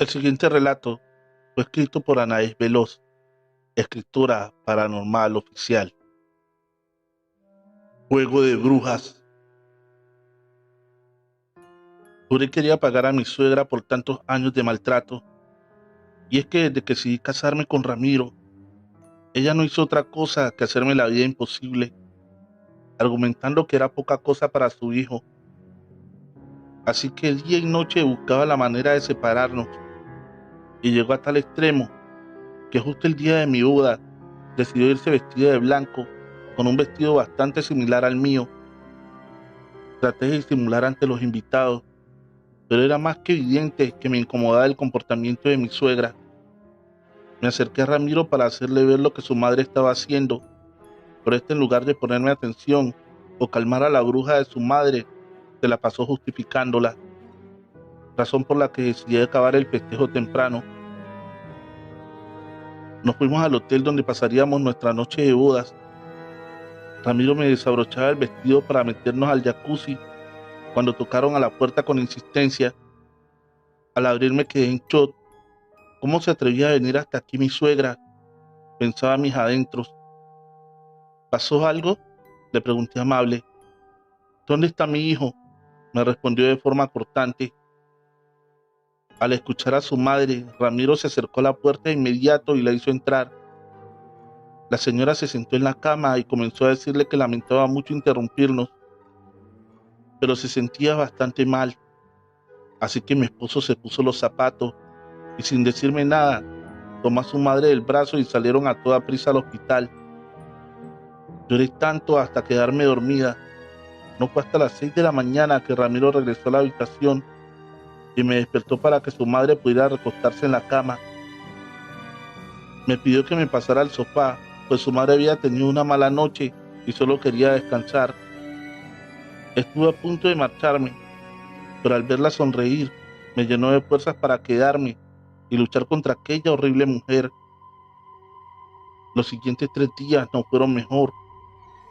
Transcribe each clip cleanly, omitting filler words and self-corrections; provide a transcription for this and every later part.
El siguiente relato fue escrito por Anaís Veloz, escritora paranormal oficial. Juego de brujas. Juré que quería pagar a mi suegra por tantos años de maltrato, y es que desde que decidí casarme con Ramiro, ella no hizo otra cosa que hacerme la vida imposible, argumentando que era poca cosa para su hijo. Así que día y noche buscaba la manera de separarnos, y llegó a tal extremo que justo el día de mi boda decidió irse vestida de blanco, con un vestido bastante similar al mío. Traté de disimular ante los invitados, pero era más que evidente que me incomodaba el comportamiento de mi suegra. Me acerqué a Ramiro para hacerle ver lo que su madre estaba haciendo, pero en lugar de ponerme atención o calmar a la bruja de su madre, se la pasó justificándola, razón por la que decidí acabar el festejo temprano. Nos fuimos al hotel donde pasaríamos nuestra noche de bodas. Ramiro me desabrochaba el vestido para meternos al jacuzzi cuando tocaron a la puerta con insistencia. Al abrir me quedé en shock. ¿Cómo se atrevía a venir hasta aquí mi suegra?, pensaba a mis adentros. ¿Pasó algo?, le pregunté amable. ¿Dónde está mi hijo?, me respondió de forma cortante. Al escuchar a su madre, Ramiro se acercó a la puerta de inmediato y la hizo entrar. La señora se sentó en la cama y comenzó a decirle que lamentaba mucho interrumpirnos, pero se sentía bastante mal. Así que mi esposo se puso los zapatos y, sin decirme nada, tomó a su madre del brazo y salieron a toda prisa al hospital. Lloré tanto hasta quedarme dormida. No fue hasta las 6 de la mañana que Ramiro regresó a la habitación y me despertó para que su madre pudiera recostarse en la cama. Me pidió que me pasara al sofá, pues su madre había tenido una mala noche y solo quería descansar. Estuve a punto de marcharme, pero al verla sonreír, me llenó de fuerzas para quedarme y luchar contra aquella horrible mujer. Los siguientes 3 días no fueron mejor,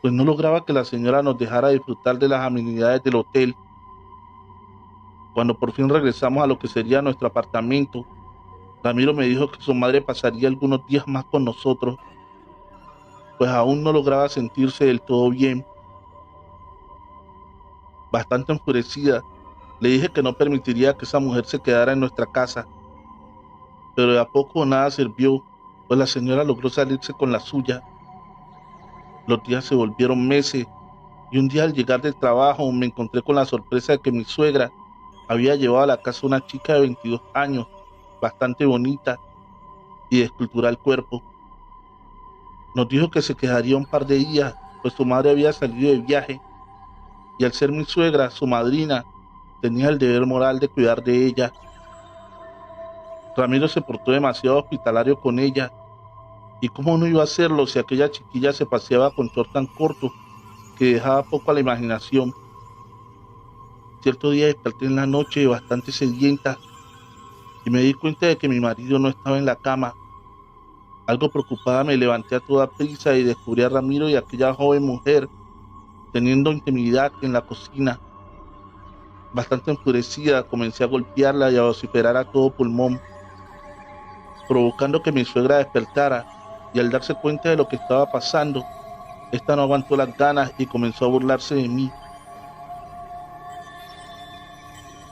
pues no lograba que la señora nos dejara disfrutar de las amenidades del hotel. Cuando por fin regresamos a lo que sería nuestro apartamento, Ramiro me dijo que su madre pasaría algunos días más con nosotros, pues aún no lograba sentirse del todo bien. Bastante enfurecida, le dije que no permitiría que esa mujer se quedara en nuestra casa, pero de a poco nada sirvió, pues la señora logró salirse con la suya. Los días se volvieron meses y un día al llegar del trabajo me encontré con la sorpresa de que mi suegra había llevado a la casa una chica de 22 años, bastante bonita y de escultural cuerpo. Nos dijo que se quedaría un par de días, pues su madre había salido de viaje y, al ser mi suegra, su madrina, tenía el deber moral de cuidar de ella. Ramiro se portó demasiado hospitalario con ella, y cómo no iba a hacerlo si aquella chiquilla se paseaba con short tan corto que dejaba poco a la imaginación. Cierto día desperté en la noche bastante sedienta y me di cuenta de que mi marido no estaba en la cama. Algo preocupada me levanté a toda prisa y descubrí a Ramiro y a aquella joven mujer teniendo intimidad en la cocina. Bastante enfurecida, comencé a golpearla y a vociferar a todo pulmón, provocando que mi suegra despertara, y al darse cuenta de lo que estaba pasando, esta no aguantó las ganas y comenzó a burlarse de mí.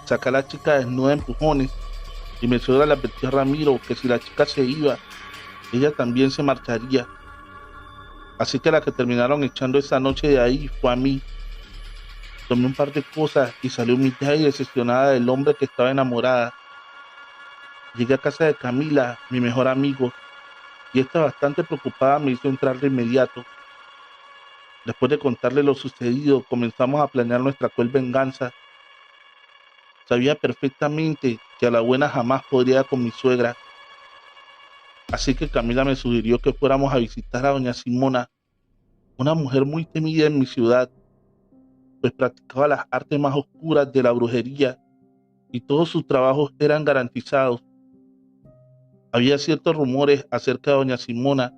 Saca a la chica desnuda de empujones y mi suegra le advirtió a Ramiro que si la chica se iba, ella también se marcharía. Así que la que terminaron echando esa noche de ahí fue a mí. Tomé un par de cosas y salí humillada y decepcionada del hombre que estaba enamorada. Llegué a casa de Camila, mi mejor amigo, y esta, bastante preocupada, me hizo entrar de inmediato. Después de contarle lo sucedido, comenzamos a planear nuestra cruel venganza. Sabía perfectamente que a la buena jamás podría con mi suegra, así que Camila me sugirió que fuéramos a visitar a doña Simona, una mujer muy temida en mi ciudad, pues practicaba las artes más oscuras de la brujería y todos sus trabajos eran garantizados. Había ciertos rumores acerca de doña Simona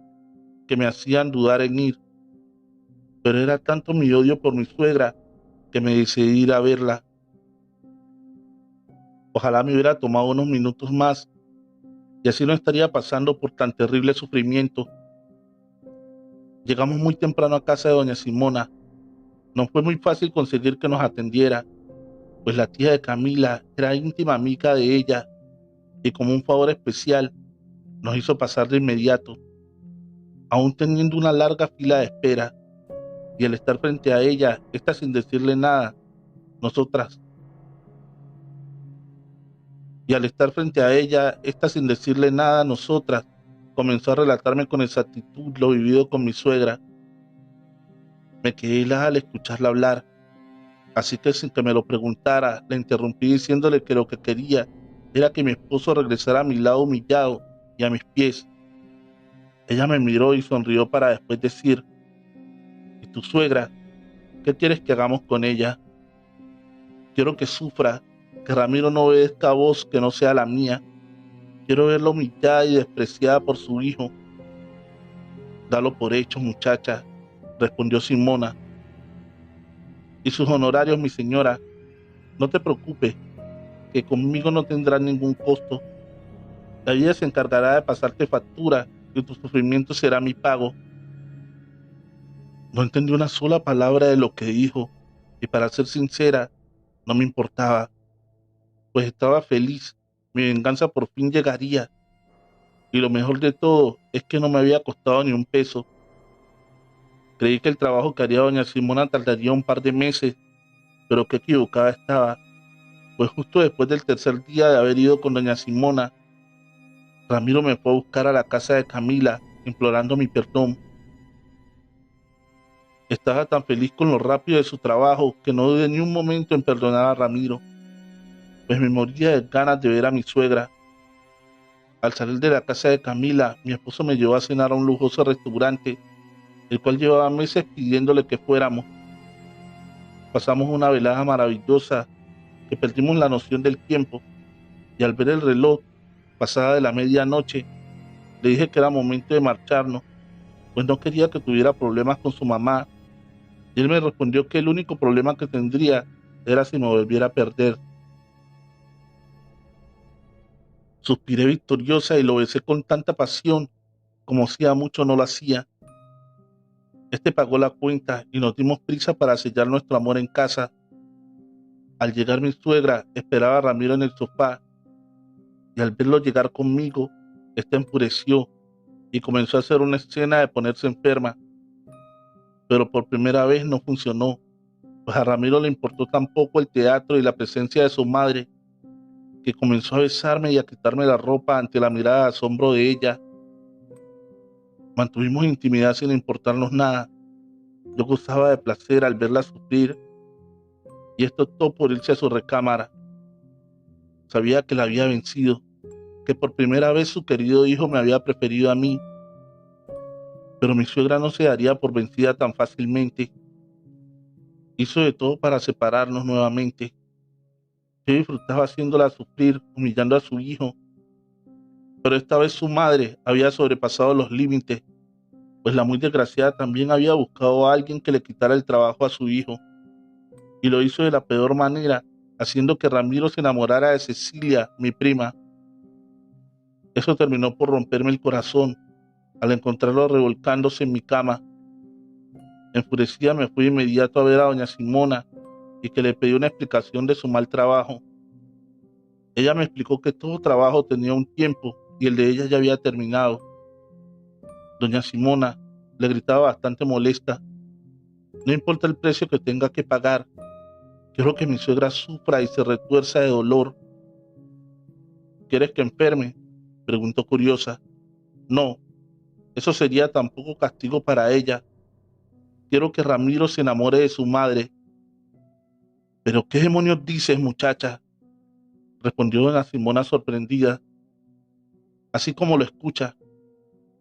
que me hacían dudar en ir, pero era tanto mi odio por mi suegra que me decidí ir a verla. Ojalá me hubiera tomado unos minutos más y así no estaría pasando por tan terrible sufrimiento. Llegamos muy temprano a casa de doña Simona. No fue muy fácil conseguir que nos atendiera, pues la tía de Camila era íntima amiga de ella y como un favor especial nos hizo pasar de inmediato, aún teniendo una larga fila de espera, y al estar frente a ella, esta sin decirle nada, nosotras, y al estar frente a ella, esta sin decirle nada a nosotras, comenzó a relatarme con exactitud lo vivido con mi suegra. Me quedé helada al escucharla hablar, así que sin que me lo preguntara, le interrumpí diciéndole que lo que quería era que mi esposo regresara a mi lado humillado y a mis pies. Ella me miró y sonrió para después decir: ¿y tu suegra? ¿Qué quieres que hagamos con ella? Quiero que sufra, que Ramiro no obedezca a voz que no sea la mía. Quiero verla humillada y despreciada por su hijo. Dalo por hecho, muchacha, respondió Simona. Y sus honorarios, mi señora, no te preocupes, que conmigo no tendrán ningún costo. La vida se encargará de pasarte factura y tu sufrimiento será mi pago. No entendí una sola palabra de lo que dijo, y para ser sincera, no me importaba, pues estaba feliz. Mi venganza por fin llegaría, y lo mejor de todo es que no me había costado ni un peso. Creí que el trabajo que haría doña Simona tardaría un par de meses, pero qué equivocada estaba, pues justo después del tercer día de haber ido con doña Simona, Ramiro me fue a buscar a la casa de Camila, implorando mi perdón. Estaba tan feliz con lo rápido de su trabajo que no dudé ni un momento en perdonar a Ramiro, pues me moría de ganas de ver a mi suegra. Al salir de la casa de Camila, mi esposo me llevó a cenar a un lujoso restaurante, el cual llevaba meses pidiéndole que fuéramos. Pasamos una velada maravillosa que perdimos la noción del tiempo, y al ver el reloj, pasada de la medianoche, le dije que era momento de marcharnos, pues no quería que tuviera problemas con su mamá, y él me respondió que el único problema que tendría era si me volviera a perder. Suspiré victoriosa y lo besé con tanta pasión como hacía mucho no lo hacía. Este pagó la cuenta y nos dimos prisa para sellar nuestro amor en casa. Al llegar mi suegra, esperaba a Ramiro en el sofá, y al verlo llegar conmigo, este enfureció y comenzó a hacer una escena de ponerse enferma, pero por primera vez no funcionó, pues a Ramiro le importó tan poco el teatro y la presencia de su madre, que comenzó a besarme y a quitarme la ropa ante la mirada de asombro de ella. Mantuvimos intimidad sin importarnos nada. Yo gozaba de placer al verla sufrir, y esto todo por irse a su recámara. Sabía que la había vencido, que por primera vez su querido hijo me había preferido a mí, pero mi suegra no se daría por vencida tan fácilmente. Hizo de todo para separarnos nuevamente. Yo disfrutaba haciéndola sufrir, humillando a su hijo, pero esta vez su madre había sobrepasado los límites, pues la muy desgraciada también había buscado a alguien que le quitara el trabajo a su hijo, y lo hizo de la peor manera, haciendo que Ramiro se enamorara de Cecilia, mi prima. Eso terminó por romperme el corazón al encontrarlo revolcándose en mi cama. Enfurecida me fui de inmediato a ver a doña Simona y que le pedí una explicación de su mal trabajo. Ella me explicó que todo trabajo tenía un tiempo y el de ella ya había terminado. Doña Simona le gritaba bastante molesta: no importa el precio que tenga que pagar, quiero que mi suegra sufra y se retuerza de dolor. ¿Quieres que enferme?, preguntó curiosa. No, eso sería tan poco castigo para ella. Quiero que Ramiro se enamore de su madre. ¿Pero qué demonios dices, muchacha?, respondió doña Simona sorprendida. Así como lo escucha,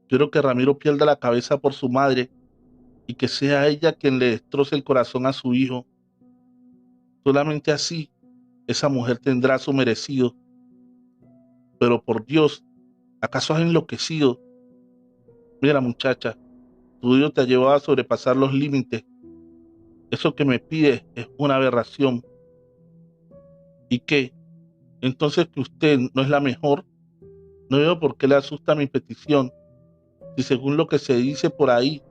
quiero que Ramiro pierda la cabeza por su madre y que sea ella quien le destroce el corazón a su hijo. Solamente así esa mujer tendrá su merecido. Pero por Dios, ¿acaso has enloquecido? Mira, muchacha, tu Dios te ha llevado a sobrepasar los límites. Eso que me pides es una aberración. ¿Y qué? Entonces, ¿que usted no es la mejor? No veo por qué le asusta mi petición, si según lo que se dice por ahí,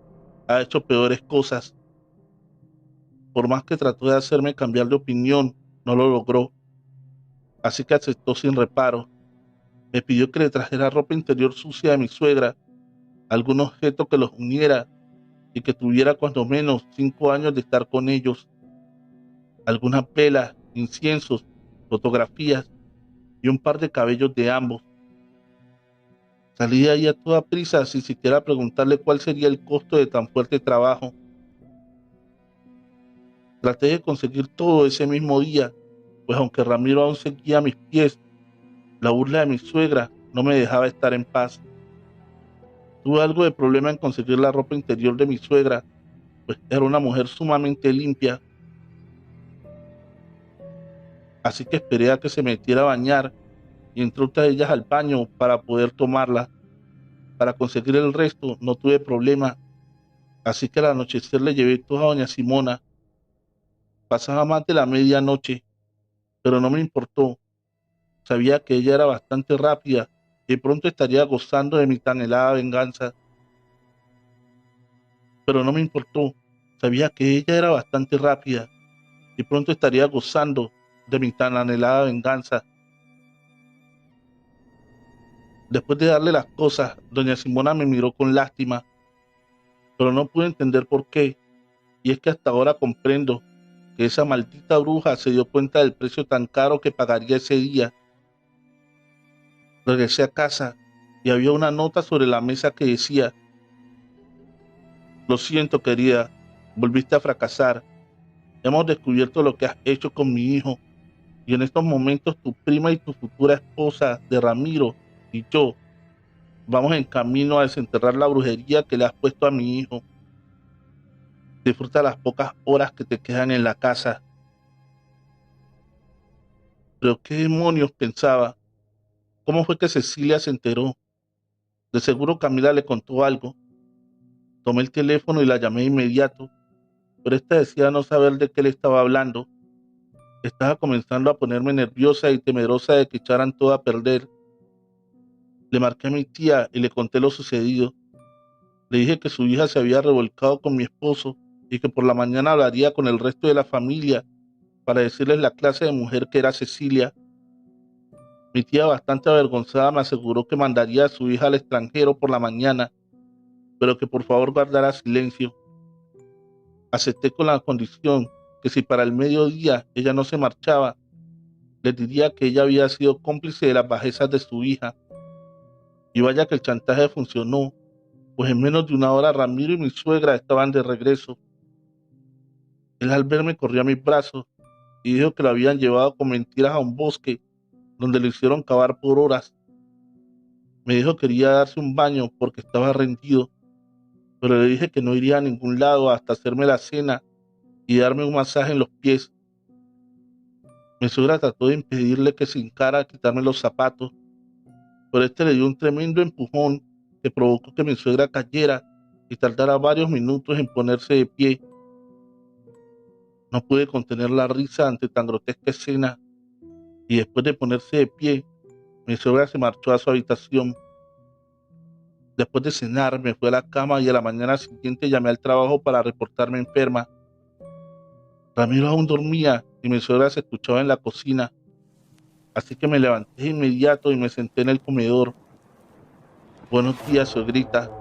ha hecho peores cosas. Por más que trató de hacerme cambiar de opinión, no lo logró, así que aceptó sin reparo. Me pidió que le trajera ropa interior sucia de mi suegra, algún objeto que los uniera y que tuviera cuando menos 5 años de estar con ellos, algunas velas, inciensos, fotografías y un par de cabellos de ambos. Salí de ahí a toda prisa sin siquiera preguntarle cuál sería el costo de tan fuerte trabajo. Traté de conseguir todo ese mismo día, pues aunque Ramiro aún seguía a mis pies, la burla de mi suegra no me dejaba estar en paz. Tuve algo de problema en conseguir la ropa interior de mi suegra, pues era una mujer sumamente limpia, así que esperé a que se metiera a bañar y entré otra de ellas al baño para poder tomarla. Para conseguir el resto no tuve problema, así que al anochecer le llevé todo a doña Simona. Pasaba más de la medianoche, pero no me importó. Sabía que ella era bastante rápida y pronto estaría gozando de mi tan helada venganza, pero no me importó. Sabía que ella era bastante rápida y pronto estaría gozando de mi tan anhelada venganza. Después de darle las cosas, doña Simona me miró con lástima, pero no pude entender por qué. Y es que hasta ahora comprendo que esa maldita bruja se dio cuenta del precio tan caro que pagaría ese día. Regresé a casa y había una nota sobre la mesa que decía: lo siento, querida, volviste a fracasar. Hemos descubierto lo que has hecho con mi hijo y en estos momentos tu prima y tu futura esposa de Ramiro y yo vamos en camino a desenterrar la brujería que le has puesto a mi hijo. Disfruta las pocas horas que te quedan en la casa. Pero qué demonios, pensaba. ¿Cómo fue que Cecilia se enteró? De seguro Camila le contó algo. Tomé el teléfono y la llamé de inmediato, pero esta decía no saber de qué le estaba hablando. Estaba comenzando a ponerme nerviosa y temerosa de que echaran todo a perder. Le marqué a mi tía y le conté lo sucedido. Le dije que su hija se había revolcado con mi esposo y que por la mañana hablaría con el resto de la familia para decirles la clase de mujer que era Cecilia. Mi tía, bastante avergonzada, me aseguró que mandaría a su hija al extranjero por la mañana, pero que por favor guardara silencio. Acepté con la condición que si para el mediodía ella no se marchaba, les diría que ella había sido cómplice de las bajezas de su hija. Y vaya que el chantaje funcionó, pues en menos de una hora Ramiro y mi suegra estaban de regreso. Él al verme corrió a mis brazos y dijo que lo habían llevado con mentiras a un bosque donde lo hicieron cavar por horas. Me dijo que quería darse un baño porque estaba rendido, pero le dije que no iría a ningún lado hasta hacerme la cena y darme un masaje en los pies. Mi suegra trató de impedirle que se hincara a quitarme los zapatos, pero este le dio un tremendo empujón que provocó que mi suegra cayera y tardara varios minutos en ponerse de pie. No pude contener la risa ante tan grotesca escena y después de ponerse de pie, mi suegra se marchó a su habitación. Después de cenar, me fui a la cama y a la mañana siguiente llamé al trabajo para reportarme enferma. Ramiro aún dormía y mi suegra se escuchaba en la cocina, así que me levanté de inmediato y me senté en el comedor. Buenos días, suegrita.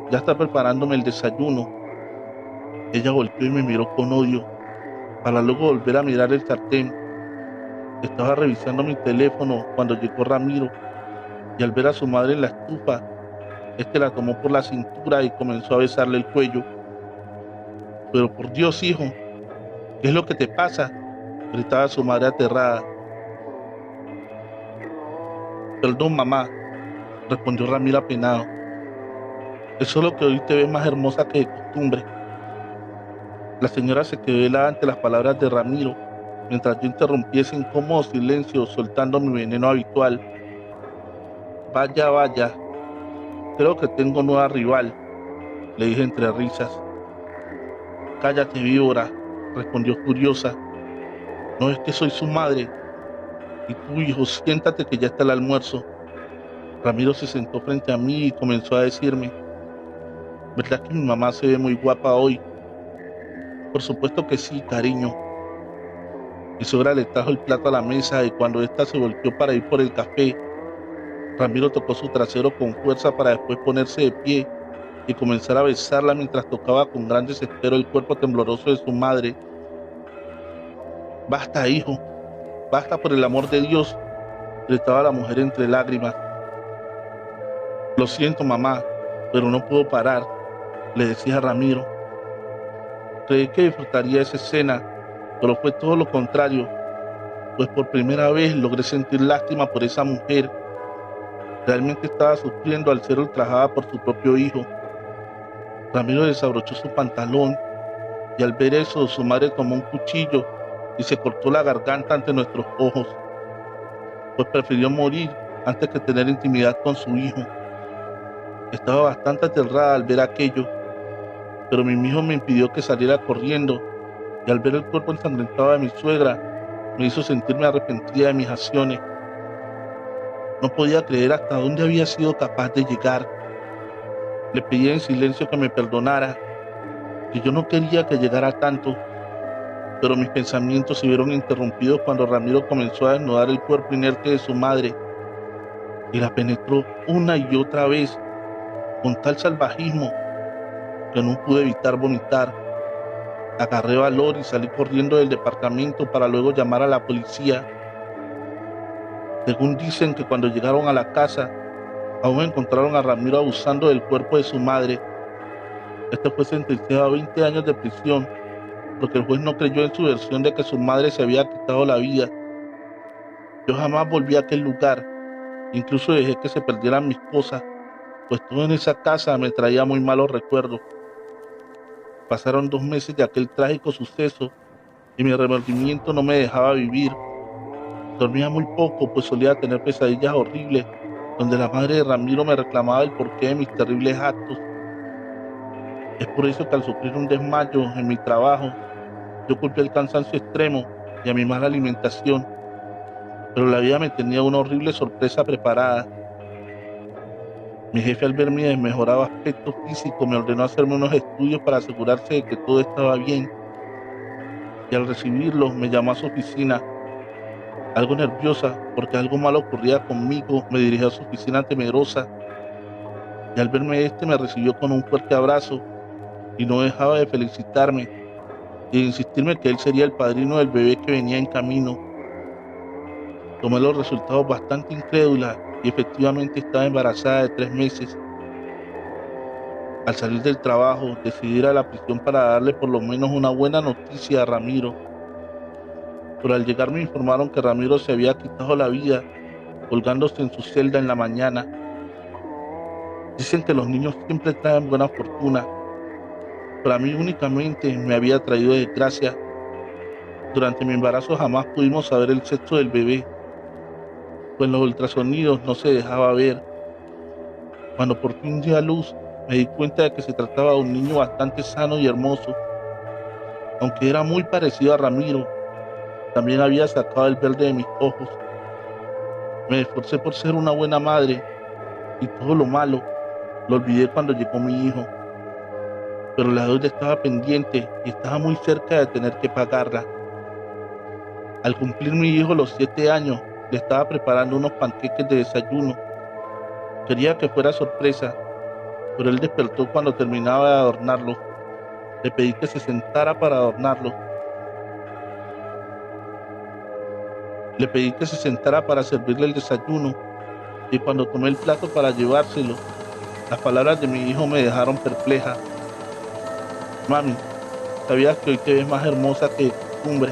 Ya está preparándome el desayuno. Ella volteó y me miró con odio, para luego volver a mirar el sartén. Estaba revisando mi teléfono cuando llegó Ramiro y al ver a su madre en la estufa, este la tomó por la cintura y comenzó a besarle el cuello. Pero por Dios, hijo, ¿qué es lo que te pasa?, gritaba su madre aterrada. Perdón, mamá, respondió Ramiro apenado. Es solo que hoy te ves más hermosa que de costumbre. La señora se quedó helada ante las palabras de Ramiro, mientras yo interrumpí ese incómodo silencio soltando mi veneno habitual. Vaya, vaya, creo que tengo nueva rival, le dije entre risas. Cállate, víbora, respondió furiosa. No es que soy su madre. Y tú, hijo, siéntate que ya está el almuerzo. Ramiro se sentó frente a mí y comenzó a decirme: ¿verdad que mi mamá se ve muy guapa hoy? Por supuesto que sí, cariño. Mi suegra le trajo el plato a la mesa y cuando ésta se volteó para ir por el café, Ramiro tocó su trasero con fuerza para después ponerse de pie y comenzar a besarla mientras tocaba con gran desespero el cuerpo tembloroso de su madre. Basta, hijo, basta por el amor de Dios, gritaba la mujer entre lágrimas. Lo siento, mamá, pero no puedo parar, le decía a Ramiro. Creí que disfrutaría esa escena, pero fue todo lo contrario, pues por primera vez logré sentir lástima por esa mujer. Realmente estaba sufriendo al ser ultrajada por su propio hijo. Ramiro desabrochó su pantalón y al ver eso su madre tomó un cuchillo y se cortó la garganta ante nuestros ojos, pues prefirió morir antes que tener intimidad con su hijo. Estaba bastante aterrada al ver aquello, pero mi hijo me impidió que saliera corriendo y al ver el cuerpo ensangrentado de mi suegra me hizo sentirme arrepentida de mis acciones. No podía creer hasta dónde había sido capaz de llegar. Le pedí en silencio que me perdonara, que yo no quería que llegara tanto, pero mis pensamientos se vieron interrumpidos cuando Ramiro comenzó a desnudar el cuerpo inerte de su madre y la penetró una y otra vez con tal salvajismo que no pude evitar vomitar. Agarré valor y salí corriendo del departamento para luego llamar a la policía. Según dicen que cuando llegaron a la casa, aún encontraron a Ramiro abusando del cuerpo de su madre. Este fue sentenciado a 20 años de prisión porque el juez no creyó en su versión de que su madre se había quitado la vida. Yo jamás volví a aquel lugar, incluso dejé que se perdieran mis cosas, pues todo en esa casa me traía muy malos recuerdos. Pasaron 2 meses de aquel trágico suceso y mi remordimiento no me dejaba vivir. Dormía muy poco, pues solía tener pesadillas horribles, donde la madre de Ramiro me reclamaba el porqué de mis terribles actos. Es por eso que al sufrir un desmayo en mi trabajo, yo culpé el cansancio extremo y a mi mala alimentación, pero la vida me tenía una horrible sorpresa preparada. Mi jefe, al ver mi desmejorado aspecto físico, me ordenó hacerme unos estudios para asegurarse de que todo estaba bien, y al recibirlos me llamó a su oficina. Algo nerviosa, porque algo malo ocurría conmigo, me dirigí a su oficina temerosa, y al verme me recibió con un fuerte abrazo, y no dejaba de felicitarme, y de insistirme que él sería el padrino del bebé que venía en camino. Tomé los resultados bastante incrédula, y efectivamente estaba embarazada de 3 meses. Al salir del trabajo, decidí ir a la prisión para darle por lo menos una buena noticia a Ramiro, pero al llegar me informaron que Ramiro se había quitado la vida colgándose en su celda en la mañana. Dicen que los niños siempre traen buena fortuna, pero a mí únicamente me había traído desgracia. Durante mi embarazo jamás pudimos saber el sexo del bebé, pues en los ultrasonidos no se dejaba ver. Cuando por fin di a luz, me di cuenta de que se trataba de un niño bastante sano y hermoso. Aunque era muy parecido a Ramiro, también había sacado el verde de mis ojos. Me esforcé por ser una buena madre y todo lo malo lo olvidé cuando llegó mi hijo. Pero la deuda estaba pendiente y estaba muy cerca de tener que pagarla. Al cumplir mi hijo los 7 años, le estaba preparando unos panqueques de desayuno. Quería que fuera sorpresa, pero él despertó cuando terminaba de adornarlo. Le pedí que se sentara para adornarlo. Le pedí que se sentara para servirle el desayuno, y cuando tomé el plato para llevárselo, las palabras de mi hijo me dejaron perpleja. Mami, ¿sabías que hoy te ves más hermosa que de costumbre?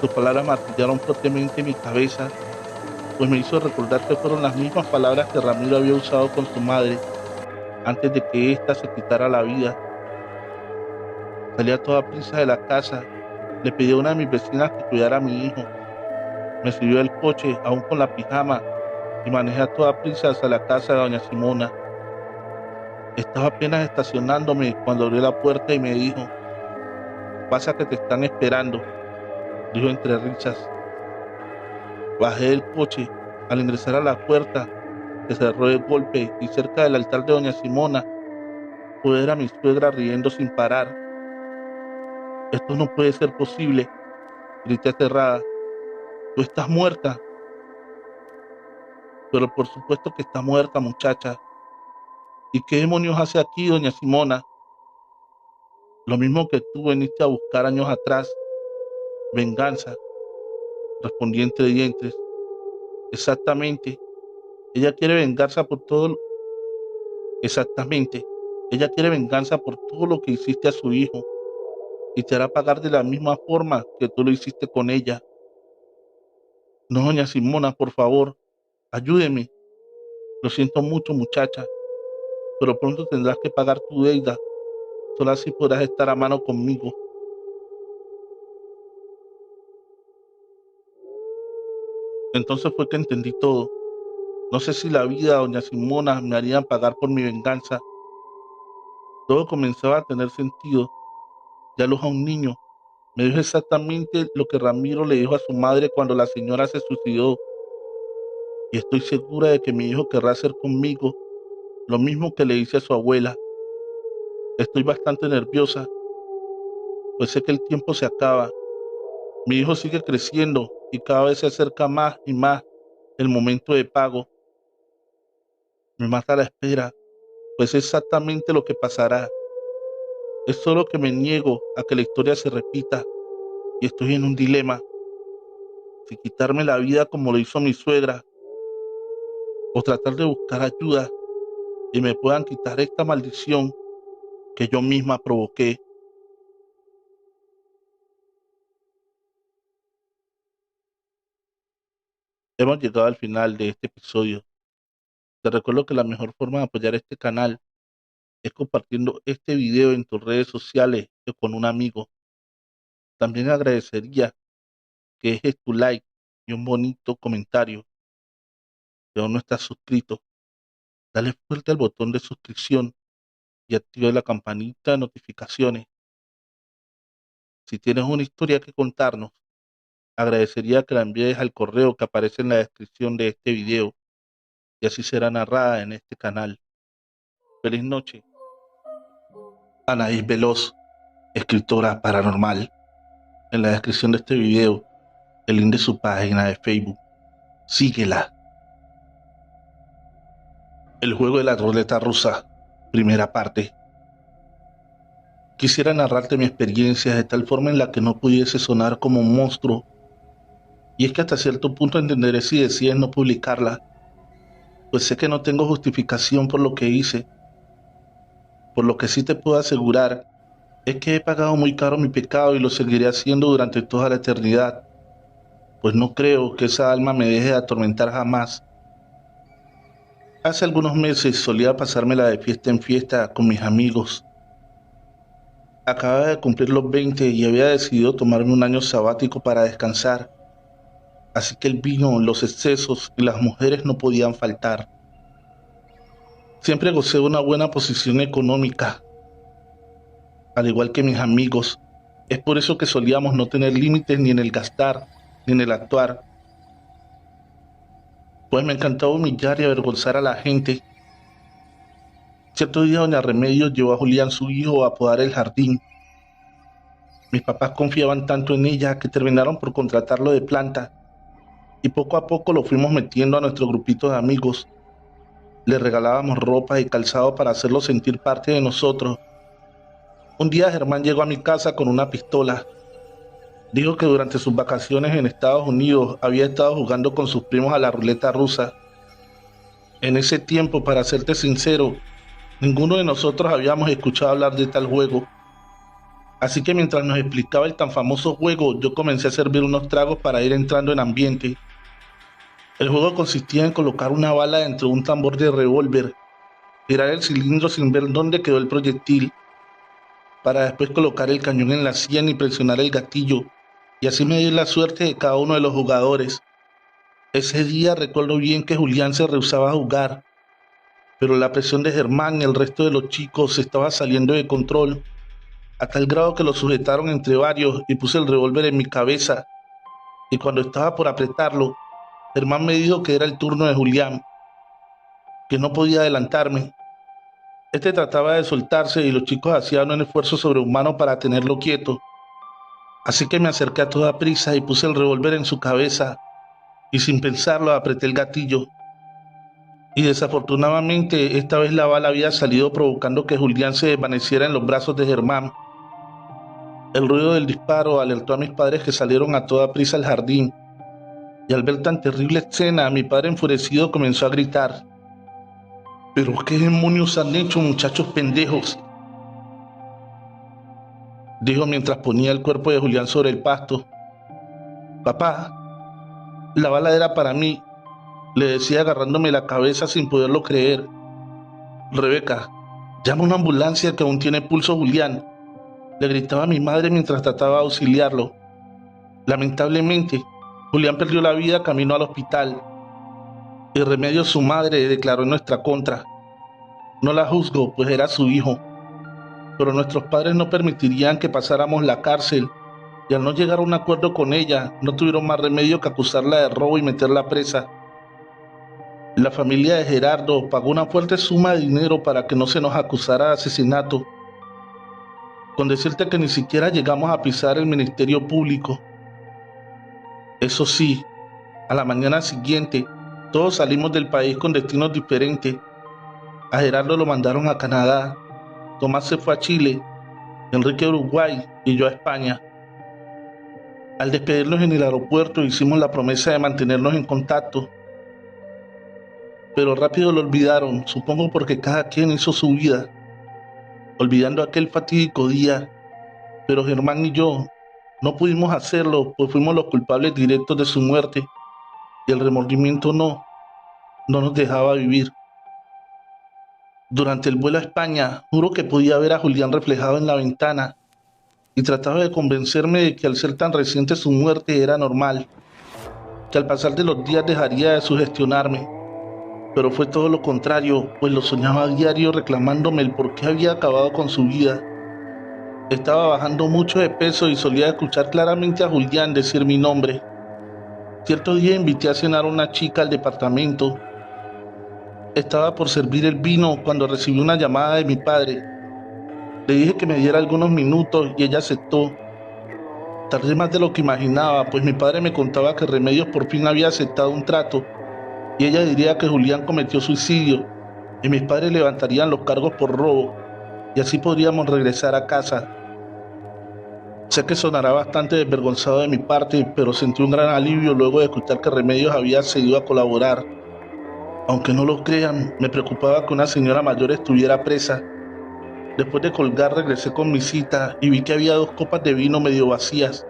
Sus palabras martillaron fuertemente mi cabeza, pues me hizo recordar que fueron las mismas palabras que Ramiro había usado con su madre antes de que ésta se quitara la vida. Salí a toda prisa de la casa, le pedí a una de mis vecinas que cuidara a mi hijo. Me subió al coche, aún con la pijama, y manejé a toda prisa hacia la casa de doña Simona. Estaba apenas estacionándome cuando abrió la puerta y me dijo: pasa que te están esperando, dijo entre risas. Bajé del coche. Al ingresar a la puerta, Se cerró de golpe y cerca del altar de doña Simona pude ver a mi suegra riendo sin parar. Esto no puede ser posible, grité aterrada. Tú estás muerta. Pero por supuesto que está muerta, muchacha. ¿Y qué demonios hace aquí, doña Simona? Lo mismo que tú veniste a buscar años atrás. Venganza, respondí entre dientes. Exactamente. Ella quiere venganza por todo. Exactamente. Ella quiere venganza por todo lo que hiciste a su hijo y te hará pagar de la misma forma que tú lo hiciste con ella. No, doña Simona, por favor, ayúdeme. Lo siento mucho, muchacha, pero pronto tendrás que pagar tu deuda. Solo así podrás estar a mano conmigo. Entonces fue que entendí todo. No sé si la vida, doña Simona, me harían pagar por mi venganza. Todo comenzaba a tener sentido. Ya aloja un niño. Me dijo exactamente lo que Ramiro le dijo a su madre cuando la señora se suicidó. Y estoy segura de que mi hijo querrá hacer conmigo lo mismo que le hice a su abuela. Estoy bastante nerviosa, pues sé que el tiempo se acaba. Mi hijo sigue creciendo y cada vez se acerca más y más el momento de pago. Me mata la espera, pues es exactamente lo que pasará. Es solo que me niego a que la historia se repita y estoy en un dilema. Si quitarme la vida como lo hizo mi suegra o tratar de buscar ayuda y me puedan quitar esta maldición que yo misma provoqué. Hemos llegado al final de este episodio. Te recuerdo que la mejor forma de apoyar este canal es compartiendo este video en tus redes sociales o con un amigo. También agradecería que dejes tu like y un bonito comentario. Si aún no estás suscrito, dale fuerte al botón de suscripción y activa la campanita de notificaciones. Si tienes una historia que contarnos, agradecería que la envíes al correo que aparece en la descripción de este video y así será narrada en este canal. Feliz noche. Anaís Veloz, escritora paranormal. En la descripción de este video, el link de su página de Facebook. Síguela. El juego de la ruleta rusa, primera parte. Quisiera narrarte mi experiencia de tal forma en la que no pudiese sonar como un monstruo. Y es que hasta cierto punto entenderé si decides no publicarla, pues sé que no tengo justificación por lo que hice. Por lo que sí te puedo asegurar es que he pagado muy caro mi pecado y lo seguiré haciendo durante toda la eternidad, pues no creo que esa alma me deje de atormentar jamás. Hace algunos meses solía pasármela de fiesta en fiesta con mis amigos. Acababa de cumplir los 20 y había decidido tomarme un año sabático para descansar. Así que el vino, los excesos y las mujeres no podían faltar. Siempre gocé de una buena posición económica, al igual que mis amigos. Es por eso que solíamos no tener límites ni en el gastar, ni en el actuar. Pues me encantaba humillar y avergonzar a la gente. Cierto día doña Remedios llevó a Julián, su hijo, a apodar el jardín. Mis papás confiaban tanto en ella que terminaron por contratarlo de planta y poco a poco lo fuimos metiendo a nuestro grupito de amigos. Le regalábamos ropa y calzado para hacerlo sentir parte de nosotros. Un día Germán llegó a mi casa con una pistola. Dijo que durante sus vacaciones en Estados Unidos había estado jugando con sus primos a la ruleta rusa. En ese tiempo, para serte sincero, ninguno de nosotros habíamos escuchado hablar de tal juego. Así que mientras nos explicaba el tan famoso juego, yo comencé a servir unos tragos para ir entrando en ambiente. El juego consistía en colocar una bala dentro de un tambor de revólver, girar el cilindro sin ver dónde quedó el proyectil, para después colocar el cañón en la sien y presionar el gatillo, y así medir la suerte de cada uno de los jugadores. Ese día recuerdo bien que Julián se rehusaba a jugar, pero la presión de Germán y el resto de los chicos se estaba saliendo de control, a tal grado que lo sujetaron entre varios y puse el revólver en mi cabeza, y cuando estaba por apretarlo, Germán me dijo que era el turno de Julián. que no podía adelantarme. Este trataba de soltarse y los chicos hacían un esfuerzo sobrehumano para tenerlo quieto. Así que me acerqué a toda prisa y puse el revólver en su cabeza y sin pensarlo apreté el gatillo. Y desafortunadamente esta vez la bala había salido provocando que Julián se desvaneciera en los brazos de Germán. El ruido del disparo alertó a mis padres, que salieron a toda prisa al jardín. Y al ver tan terrible escena, mi padre enfurecido comenzó a gritar: «¿Pero qué demonios han hecho, muchachos pendejos?», dijo mientras ponía el cuerpo de Julián sobre el pasto. «Papá, la bala era para mí», le decía agarrándome la cabeza sin poderlo creer. «Rebeca, llama a una ambulancia, que aún tiene pulso Julián», le gritaba a mi madre mientras trataba de auxiliarlo. Lamentablemente, Julián perdió la vida camino al hospital. Irremedios, su madre, declaró en nuestra contra. No la juzgo, pues era su hijo, pero nuestros padres no permitirían que pasáramos la cárcel, y al no llegar a un acuerdo con ella, no tuvieron más remedio que acusarla de robo y meterla presa. La familia de Gerardo pagó una fuerte suma de dinero para que no se nos acusara de asesinato, con decirte que ni siquiera llegamos a pisar el Ministerio Público. Eso sí, a la mañana siguiente, todos salimos del país con destinos diferentes. A Gerardo lo mandaron a Canadá, Tomás se fue a Chile, Enrique a Uruguay y yo a España. Al despedirnos en el aeropuerto hicimos la promesa de mantenernos en contacto, pero rápido lo olvidaron, supongo porque cada quien hizo su vida, olvidando aquel fatídico día. Pero Germán y yo no pudimos hacerlo, pues fuimos los culpables directos de su muerte, y el remordimiento no nos dejaba vivir. Durante el vuelo a España, juro que podía ver a Julián reflejado en la ventana y trataba de convencerme de que al ser tan reciente su muerte era normal, que al pasar de los días dejaría de sugestionarme. Pero fue todo lo contrario, pues lo soñaba a diario reclamándome el por qué había acabado con su vida. Estaba bajando mucho de peso y solía escuchar claramente a Julián decir mi nombre. Cierto día invité a cenar a una chica al departamento. Estaba por servir el vino cuando recibí una llamada de mi padre. Le dije que me diera algunos minutos y ella aceptó. Tardé más de lo que imaginaba, pues mi padre me contaba que Remedios por fin había aceptado un trato y ella diría que Julián cometió suicidio y mis padres levantarían los cargos por robo y así podríamos regresar a casa. Sé que sonará bastante desvergonzado de mi parte, pero sentí un gran alivio luego de escuchar que Remedios había accedido a colaborar. Aunque no lo crean, me preocupaba que una señora mayor estuviera presa. Después de colgar regresé con mi cita y vi que había 2 copas de vino medio vacías.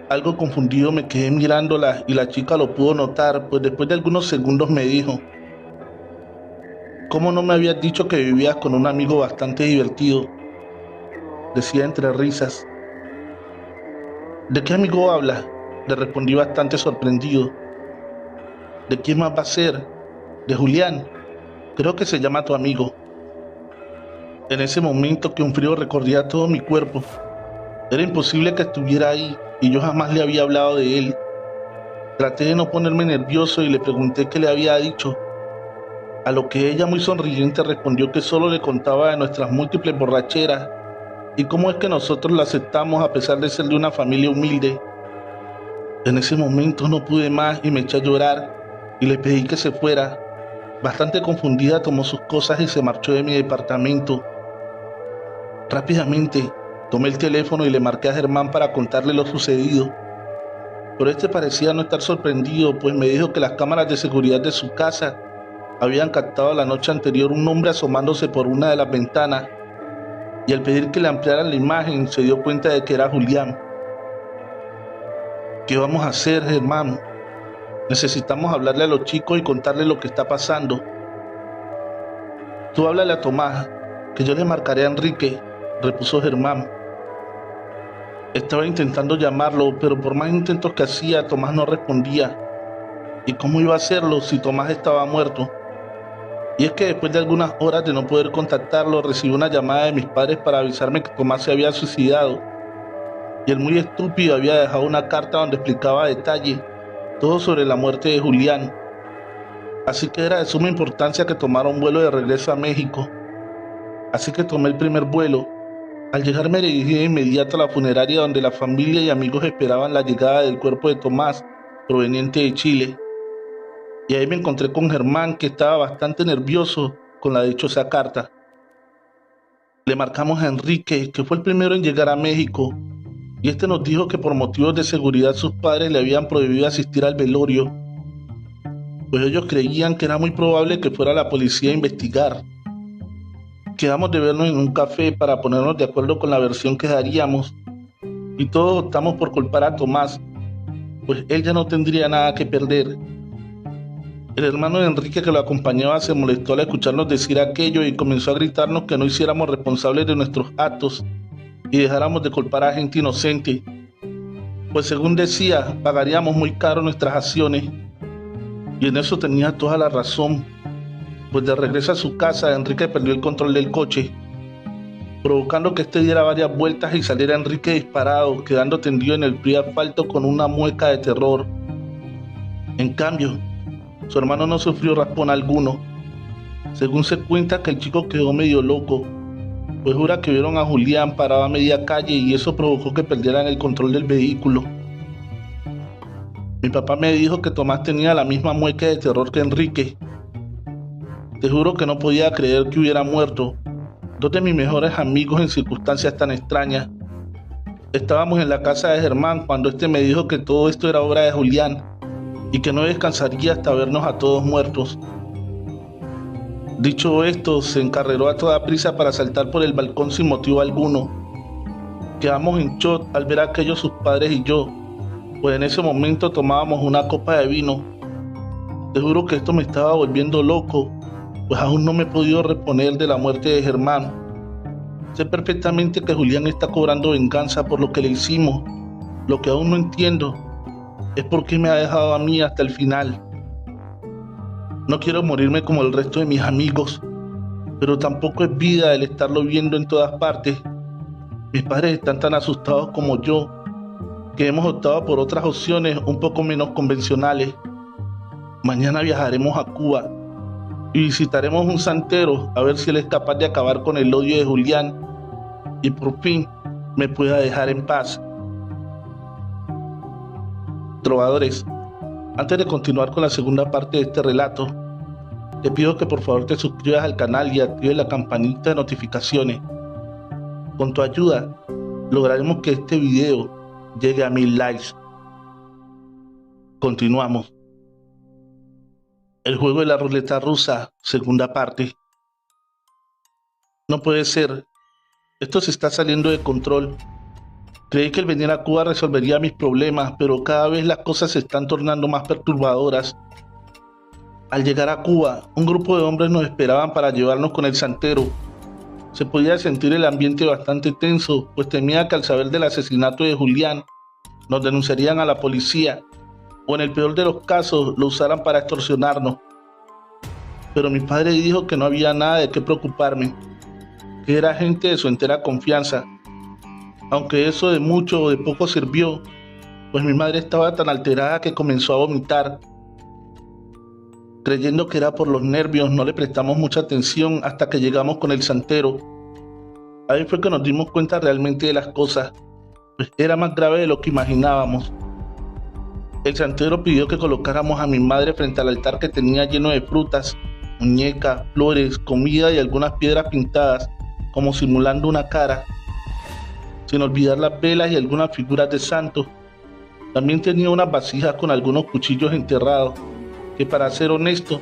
Algo confundido me quedé mirándola y la chica lo pudo notar, pues después de algunos segundos me dijo: «¿Cómo no me habías dicho que vivías con un amigo bastante divertido?», decía entre risas. «¿De qué amigo hablas?», le respondí bastante sorprendido. «¿De quién más va a ser? De Julián. Creo que se llama tu amigo». En ese momento que un frío recorría todo mi cuerpo. Era imposible que estuviera ahí y yo jamás le había hablado de él. Traté de no ponerme nervioso y le pregunté qué le había dicho, a lo que ella muy sonriente respondió que solo le contaba de nuestras múltiples borracheras y cómo es que nosotros la aceptamos a pesar de ser de una familia humilde. En ese momento no pude más y me eché a llorar y le pedí que se fuera. Bastante confundida tomó sus cosas y se marchó de mi departamento. Rápidamente tomé el teléfono y le marqué a Germán para contarle lo sucedido. Pero este parecía no estar sorprendido, pues me dijo que las cámaras de seguridad de su casa habían captado la noche anterior un hombre asomándose por una de las ventanas, y al pedir que le ampliaran la imagen se dio cuenta de que era Julián. «¿Qué vamos a hacer, Germán? Necesitamos hablarle a los chicos y contarles lo que está pasando». «Tú háblale a Tomás, que yo le marcaré a Enrique», repuso Germán. Estaba intentando llamarlo, pero por más intentos que hacía, Tomás no respondía. ¿Y cómo iba a hacerlo si Tomás estaba muerto? Y es que después de algunas horas de no poder contactarlo, recibí una llamada de mis padres para avisarme que Tomás se había suicidado. Y el muy estúpido había dejado una carta donde explicaba a detalle todo sobre la muerte de Julián. así que era de suma importancia que tomara un vuelo de regreso a México. Así que tomé el primer vuelo. Al llegar me dirigí de inmediato a la funeraria donde la familia y amigos esperaban la llegada del cuerpo de Tomás, proveniente de Chile. Y ahí me encontré con Germán, que estaba bastante nervioso con la dichosa carta. Le marcamos a Enrique, que fue el primero en llegar a México, y este nos dijo que por motivos de seguridad sus padres le habían prohibido asistir al velorio, pues ellos creían que era muy probable que fuera la policía a investigar. Quedamos de vernos en un café para ponernos de acuerdo con la versión que daríamos, y todos optamos por culpar a Tomás, pues él ya no tendría nada que perder. El hermano de Enrique, que lo acompañaba, se molestó al escucharnos decir aquello y comenzó a gritarnos que no hiciéramos responsables de nuestros actos y dejáramos de culpar a gente inocente, pues según decía, pagaríamos muy caro nuestras acciones. Y en eso tenía toda la razón, pues de regreso a su casa, Enrique perdió el control del coche, provocando que este diera varias vueltas y saliera Enrique disparado, quedando tendido en el frío asfalto con una mueca de terror. En cambio, su hermano no sufrió raspón alguno. Según se cuenta que el chico quedó medio loco, pues jura que vieron a Julián parado a media calle y eso provocó que perdieran el control del vehículo. Mi papá me dijo que Tomás tenía la misma mueca de terror que Enrique. Te juro que no podía creer que hubiera muerto. Dos de mis mejores amigos en circunstancias tan extrañas. Estábamos en la casa de Germán cuando este me dijo que todo esto era obra de Julián y que no descansaría hasta vernos a todos muertos. Dicho esto, se encarreró a toda prisa para saltar por el balcón sin motivo alguno. Quedamos en shock al ver a aquellos sus padres y yo, pues en ese momento tomábamos una copa de vino. Te juro que esto me estaba volviendo loco, pues aún no me he podido reponer de la muerte de Germán. Sé perfectamente que Julián está cobrando venganza por lo que le hicimos. Lo que aún no entiendo es por qué me ha dejado a mí hasta el final. No quiero morirme como el resto de mis amigos, pero tampoco es vida el estarlo viendo en todas partes. Mis padres están tan asustados como yo, que hemos optado por otras opciones un poco menos convencionales. Mañana viajaremos a Cuba y visitaremos un santero a ver si él es capaz de acabar con el odio de Julián y por fin me pueda dejar en paz. Trovadores, antes de continuar con la segunda parte de este relato, te pido que por favor te suscribas al canal y actives la campanita de notificaciones. Con tu ayuda, lograremos que este video llegue a 1000 likes. Continuamos. El juego de la ruleta rusa, segunda parte. No puede ser. Esto se está saliendo de control. Creí que el venir a Cuba resolvería mis problemas, pero cada vez las cosas se están tornando más perturbadoras. Al llegar a Cuba, un grupo de hombres nos esperaban para llevarnos con el santero. Se podía sentir el ambiente bastante tenso, pues temía que al saber del asesinato de Julián, nos denunciarían a la policía, o en el peor de los casos, lo usaran para extorsionarnos. Pero mi padre dijo que no había nada de qué preocuparme, que era gente de su entera confianza. Aunque eso de mucho o de poco sirvió, pues mi madre estaba tan alterada que comenzó a vomitar. Creyendo que era por los nervios, no le prestamos mucha atención hasta que llegamos con el santero. Ahí fue que nos dimos cuenta realmente de las cosas, pues era más grave de lo que imaginábamos. El santero pidió que colocáramos a mi madre frente al altar que tenía lleno de frutas, muñecas, flores, comida y algunas piedras pintadas, como simulando una cara, sin olvidar las velas y algunas figuras de santos. También tenía unas vasijas con algunos cuchillos enterrados, que para ser honesto,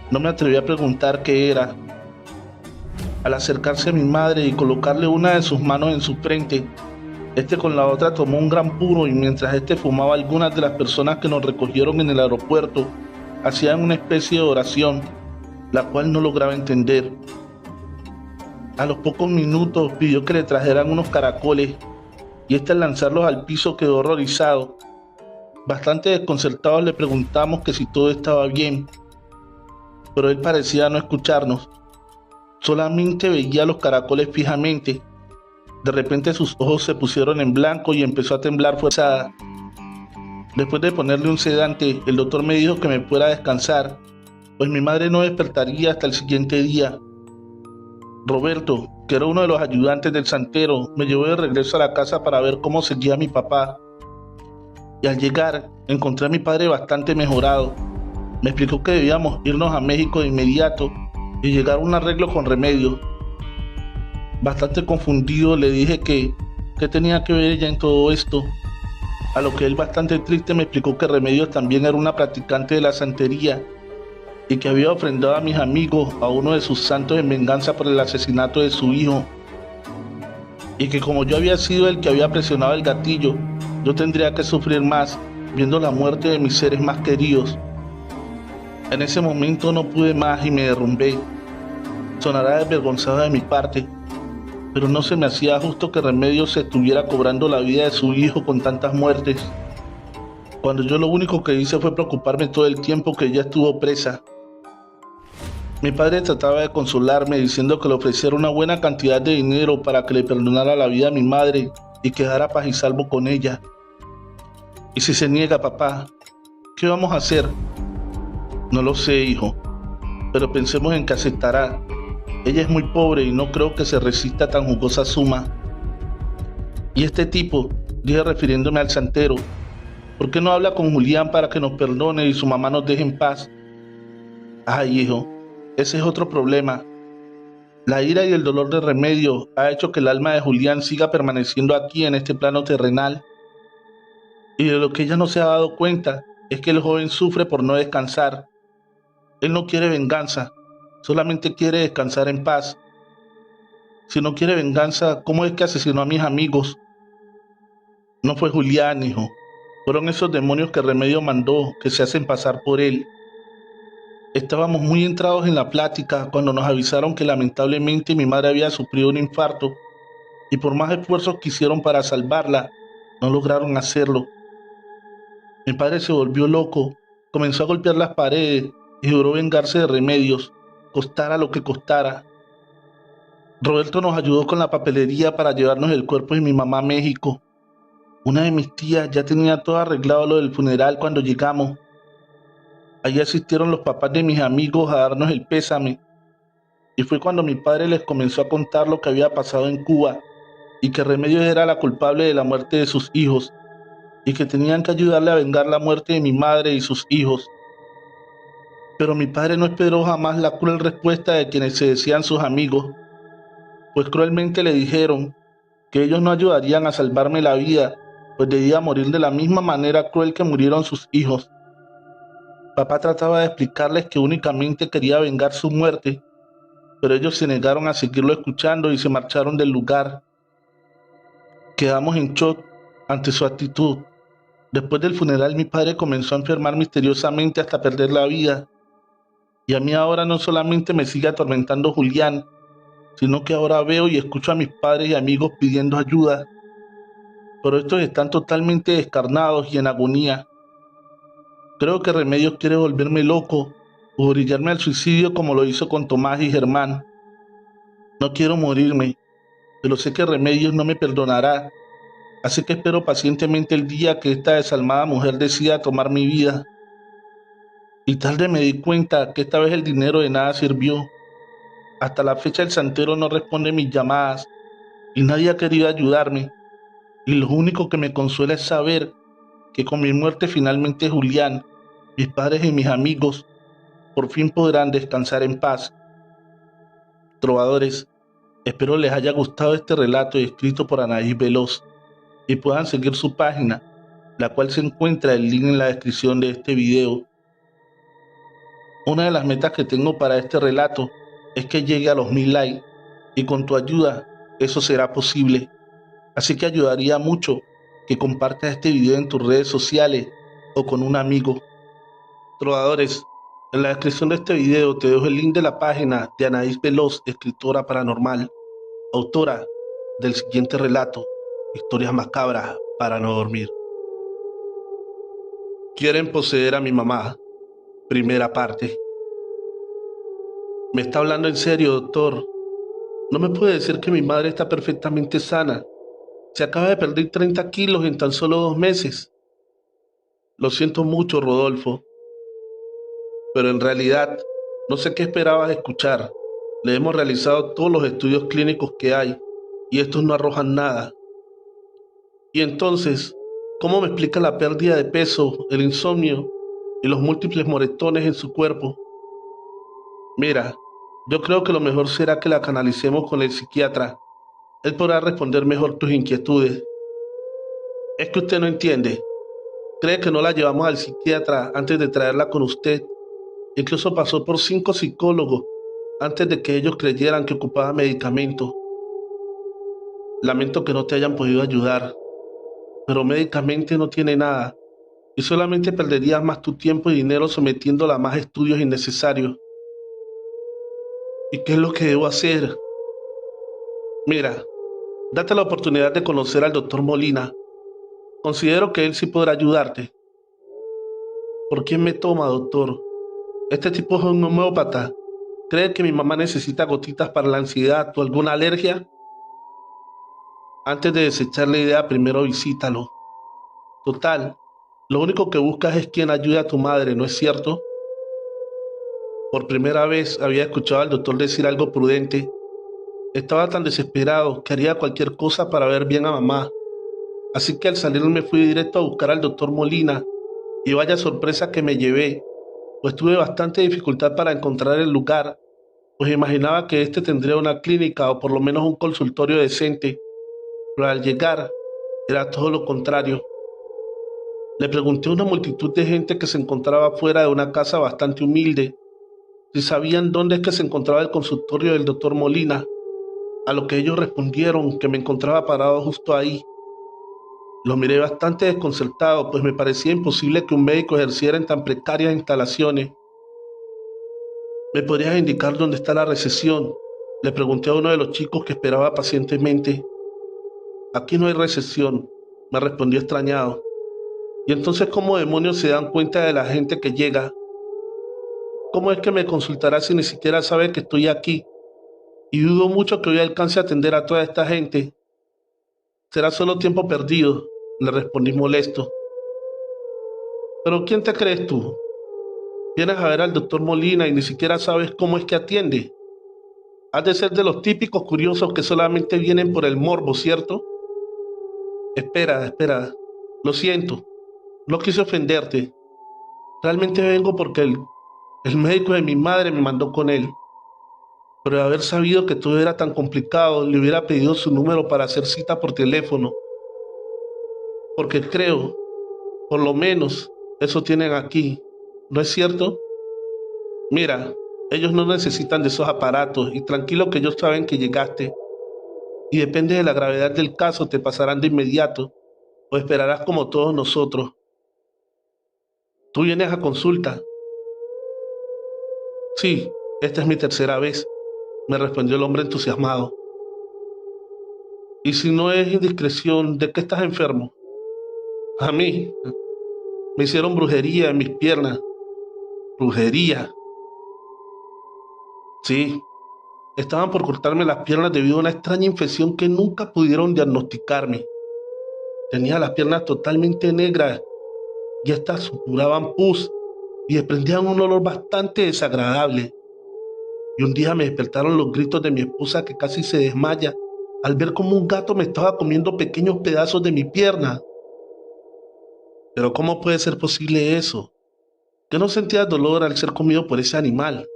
no me atreví a preguntar qué era. Al acercarse a mi madre y colocarle una de sus manos en su frente, con la otra tomó un gran puro y mientras fumaba, algunas de las personas que nos recogieron en el aeropuerto hacían una especie de oración, la cual no lograba entender. A los pocos minutos pidió que le trajeran unos caracoles y al lanzarlos al piso quedó horrorizado. Bastante desconcertados le preguntamos que si todo estaba bien, pero él parecía no escucharnos. Solamente veía los caracoles fijamente. De repente sus ojos se pusieron en blanco y empezó a temblar forzada. Después de ponerle un sedante, el doctor me dijo que me fuera a descansar pues mi madre no despertaría hasta el siguiente día. Roberto, que era uno de los ayudantes del santero, me llevó de regreso a la casa para ver cómo seguía mi papá. Y al llegar, encontré a mi padre bastante mejorado. Me explicó que debíamos irnos a México de inmediato y llegar a un arreglo con Remedios. Bastante confundido le dije que tenía que ver ella en todo esto, a lo que él, bastante triste, me explicó que Remedios también era una practicante de la santería y que había ofrendado a mis amigos a uno de sus santos en venganza por el asesinato de su hijo, y que como yo había sido el que había presionado el gatillo, yo tendría que sufrir más viendo la muerte de mis seres más queridos. En ese momento no pude más y me derrumbé. Sonará desvergonzado de mi parte, pero no se me hacía justo que Remedios se estuviera cobrando la vida de su hijo con tantas muertes, cuando yo lo único que hice fue preocuparme todo el tiempo que ella estuvo presa. Mi padre trataba de consolarme diciendo que le ofreciera una buena cantidad de dinero para que le perdonara la vida a mi madre y quedara paz y salvo con ella. ¿Y si se niega, papá? ¿Qué vamos a hacer? No lo sé, hijo, pero pensemos en que aceptará. Ella es muy pobre y no creo que se resista a tan jugosa suma. Y este tipo, dije refiriéndome al santero, ¿por qué no habla con Julián para que nos perdone y su mamá nos deje en paz? Ay, hijo, ese es otro problema. La ira y el dolor de Remedios ha hecho que el alma de Julián siga permaneciendo aquí en este plano terrenal. Y de lo que ella no se ha dado cuenta es que el joven sufre por no descansar. Él no quiere venganza, solamente quiere descansar en paz. Si no quiere venganza, ¿cómo es que asesinó a mis amigos? No fue Julián, hijo. Fueron esos demonios que Remedio mandó, que se hacen pasar por él. Estábamos muy entrados en la plática cuando nos avisaron que lamentablemente mi madre había sufrido un infarto y por más esfuerzos que hicieron para salvarla, no lograron hacerlo. Mi padre se volvió loco, comenzó a golpear las paredes y juró vengarse de Remedios, costara lo que costara. Roberto nos ayudó con la papelería para llevarnos el cuerpo de mi mamá a México. Una de mis tías ya tenía todo arreglado lo del funeral cuando llegamos. Allí asistieron los papás de mis amigos a darnos el pésame, y fue cuando mi padre les comenzó a contar lo que había pasado en Cuba y que Remedios era la culpable de la muerte de sus hijos y que tenían que ayudarle a vengar la muerte de mi madre y sus hijos. Pero mi padre no esperó jamás la cruel respuesta de quienes se decían sus amigos, pues cruelmente le dijeron que ellos no ayudarían a salvarme la vida, pues debía morir de la misma manera cruel que murieron sus hijos. Papá trataba de explicarles que únicamente quería vengar su muerte, pero ellos se negaron a seguirlo escuchando y se marcharon del lugar. Quedamos en shock ante su actitud. Después del funeral mi padre comenzó a enfermar misteriosamente hasta perder la vida. Y a mí ahora no solamente me sigue atormentando Julián, sino que ahora veo y escucho a mis padres y amigos pidiendo ayuda. Pero estos están totalmente descarnados y en agonía. Creo que Remedios quiere volverme loco o orillarme al suicidio como lo hizo con Tomás y Germán. No quiero morirme, pero sé que Remedios no me perdonará, así que espero pacientemente el día que esta desalmada mujer decida tomar mi vida. Y tarde me di cuenta que esta vez el dinero de nada sirvió. Hasta la fecha el santero no responde mis llamadas y nadie ha querido ayudarme. Y lo único que me consuela es saber que con mi muerte finalmente Julián, mis padres y mis amigos por fin podrán descansar en paz. Trovadores, espero les haya gustado este relato escrito por Anaís Veloz y puedan seguir su página, la cual se encuentra el link en la descripción de este video. Una de las metas que tengo para este relato es que llegue a los 1000 likes y con tu ayuda eso será posible. Así que ayudaría mucho que compartas este video en tus redes sociales o con un amigo. Trovadores, en la descripción de este video te dejo el link de la página de Anaís Veloz, escritora paranormal, autora del siguiente relato, Historias macabras para no dormir. Quieren poseer a mi mamá. Primera parte. ¿Me está hablando en serio, doctor? No me puede decir que mi madre está perfectamente sana. Se acaba de perder 30 kilos en tan solo 2 meses. Lo siento mucho, Rodolfo, pero en realidad no sé qué esperabas escuchar. Le hemos realizado todos los estudios clínicos que hay y estos no arrojan nada. Y entonces, ¿cómo me explica la pérdida de peso, el insomnio y los múltiples moretones en su cuerpo? Mira, yo creo que lo mejor será que la canalicemos con el psiquiatra. Él podrá responder mejor tus inquietudes. Es que usted no entiende. Cree que no la llevamos al psiquiatra antes de traerla con usted. Incluso pasó por 5 psicólogos antes de que ellos creyeran que ocupaba medicamento. Lamento que no te hayan podido ayudar, pero médicamente no tiene nada y solamente perderías más tu tiempo y dinero sometiéndola a más estudios innecesarios. ¿Y qué es lo que debo hacer? Mira, date la oportunidad de conocer al doctor Molina. Considero que él sí podrá ayudarte. ¿Por quién me toma, doctor? Este tipo es un homeópata. ¿Cree que mi mamá necesita gotitas para la ansiedad o alguna alergia? Antes de desechar la idea, primero visítalo. Total, lo único que buscas es quien ayude a tu madre, ¿no es cierto? Por primera vez había escuchado al doctor decir algo prudente. Estaba tan desesperado que haría cualquier cosa para ver bien a mamá. Así que al salir me fui directo a buscar al doctor Molina y vaya sorpresa que me llevé, pues tuve bastante dificultad para encontrar el lugar, pues imaginaba que este tendría una clínica o por lo menos un consultorio decente, pero al llegar era todo lo contrario. Le pregunté a una multitud de gente que se encontraba fuera de una casa bastante humilde si sabían dónde es que se encontraba el consultorio del doctor Molina, a lo que ellos respondieron que me encontraba parado justo ahí. Lo miré bastante desconcertado, pues me parecía imposible que un médico ejerciera en tan precarias instalaciones. ¿Me podrías indicar dónde está la recepción? Le pregunté a uno de los chicos que esperaba pacientemente. Aquí no hay recepción, me respondió extrañado. ¿Y entonces cómo demonios se dan cuenta de la gente que llega? ¿Cómo es que me consultará si ni siquiera sabe que estoy aquí? Y dudo mucho que hoy alcance a atender a toda esta gente. Será solo tiempo perdido, le respondí molesto. ¿Pero quién te crees tú? Vienes a ver al doctor Molina y ni siquiera sabes cómo es que atiende. Has de ser de los típicos curiosos que solamente vienen por el morbo, ¿cierto? Espera. Lo siento. No quise ofenderte. Realmente vengo porque el médico de mi madre me mandó con él. Pero de haber sabido que todo era tan complicado, le hubiera pedido su número para hacer cita por teléfono. Porque creo, por lo menos, eso tienen aquí. ¿No es cierto? Mira, ellos no necesitan de esos aparatos y tranquilo que ellos saben que llegaste. Y depende de la gravedad del caso, te pasarán de inmediato o esperarás como todos nosotros. ¿Tú vienes a consulta? Sí, esta es mi tercera vez, me respondió el hombre entusiasmado. Y si no es indiscreción, ¿de qué estás enfermo? A mí, me hicieron brujería en mis piernas. ¿Brujería? Sí, estaban por cortarme las piernas debido a una extraña infección que nunca pudieron diagnosticarme. Tenía las piernas totalmente negras y estas supuraban pus y desprendían un olor bastante desagradable. Y un día me despertaron los gritos de mi esposa que casi se desmaya al ver cómo un gato me estaba comiendo pequeños pedazos de mi pierna. Pero ¿cómo puede ser posible eso? ¿Que no sentías dolor al ser comido por ese animal?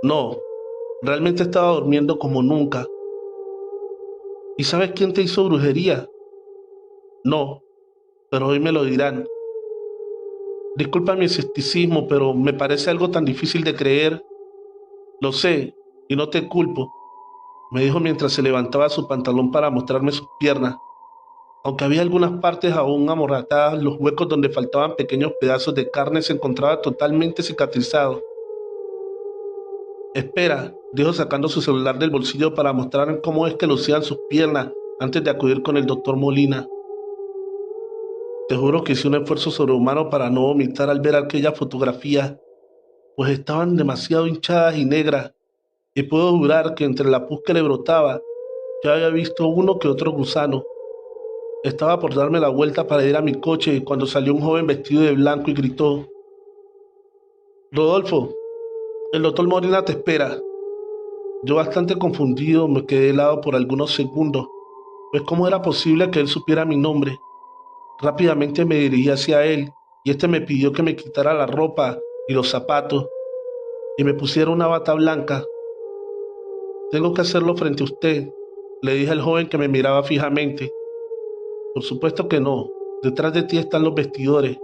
No, realmente estaba durmiendo como nunca. ¿Y sabes quién te hizo brujería? No, pero hoy me lo dirán. Disculpa mi escepticismo, pero me parece algo tan difícil de creer. Lo sé, y no te culpo, me dijo mientras se levantaba su pantalón para mostrarme sus piernas, aunque había algunas partes aún amorratadas, los huecos donde faltaban pequeños pedazos de carne se encontraban totalmente cicatrizados. Espera, dijo sacando su celular del bolsillo para mostrar cómo es que lucían sus piernas antes de acudir con el doctor Molina. Te juro que hice un esfuerzo sobrehumano para no vomitar al ver aquellas fotografías, pues estaban demasiado hinchadas y negras, y puedo jurar que entre la pus que le brotaba, ya había visto uno que otro gusano. Estaba por darme la vuelta para ir a mi coche cuando salió un joven vestido de blanco y gritó: Rodolfo, el doctor Molina te espera. Yo bastante confundido me quedé helado por algunos segundos, pues cómo era posible que él supiera mi nombre. Rápidamente me dirigí hacia él y este me pidió que me quitara la ropa y los zapatos y me pusiera una bata blanca. Tengo que hacerlo frente a usted, le dije al joven que me miraba fijamente. Por supuesto que no, detrás de ti están los vestidores.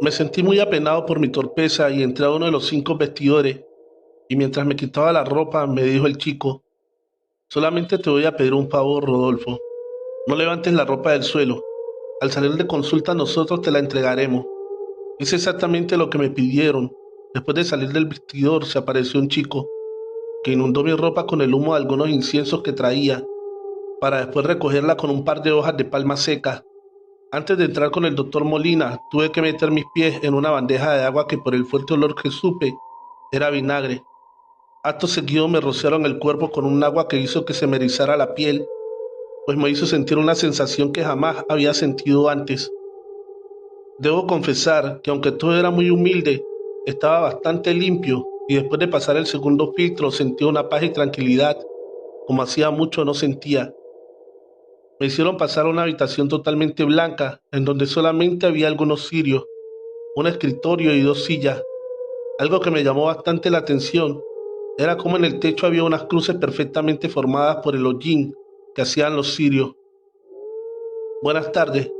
Me sentí muy apenado por mi torpeza y entré a uno de los 5 vestidores y mientras me quitaba la ropa me dijo el chico: solamente te voy a pedir un favor, Rodolfo. No levantes la ropa del suelo. Al salir de consulta nosotros te la entregaremos. Hice exactamente lo que me pidieron. Después de salir del vestidor se apareció un chico que inundó mi ropa con el humo de algunos inciensos que traía, para después recogerla con un par de hojas de palma seca. Antes de entrar con el doctor Molina, tuve que meter mis pies en una bandeja de agua que por el fuerte olor que supe era vinagre. Acto seguido me rociaron el cuerpo con un agua que hizo que se me erizara la piel, pues me hizo sentir una sensación que jamás había sentido antes. Debo confesar que aunque todo era muy humilde, estaba bastante limpio y después de pasar el segundo filtro sentí una paz y tranquilidad como hacía mucho no sentía. Me hicieron pasar a una habitación totalmente blanca en donde solamente había algunos cirios, un escritorio y 2 sillas. Algo que me llamó bastante la atención era como en el techo había unas cruces perfectamente formadas por el hollín que hacían los cirios. Buenas tardes,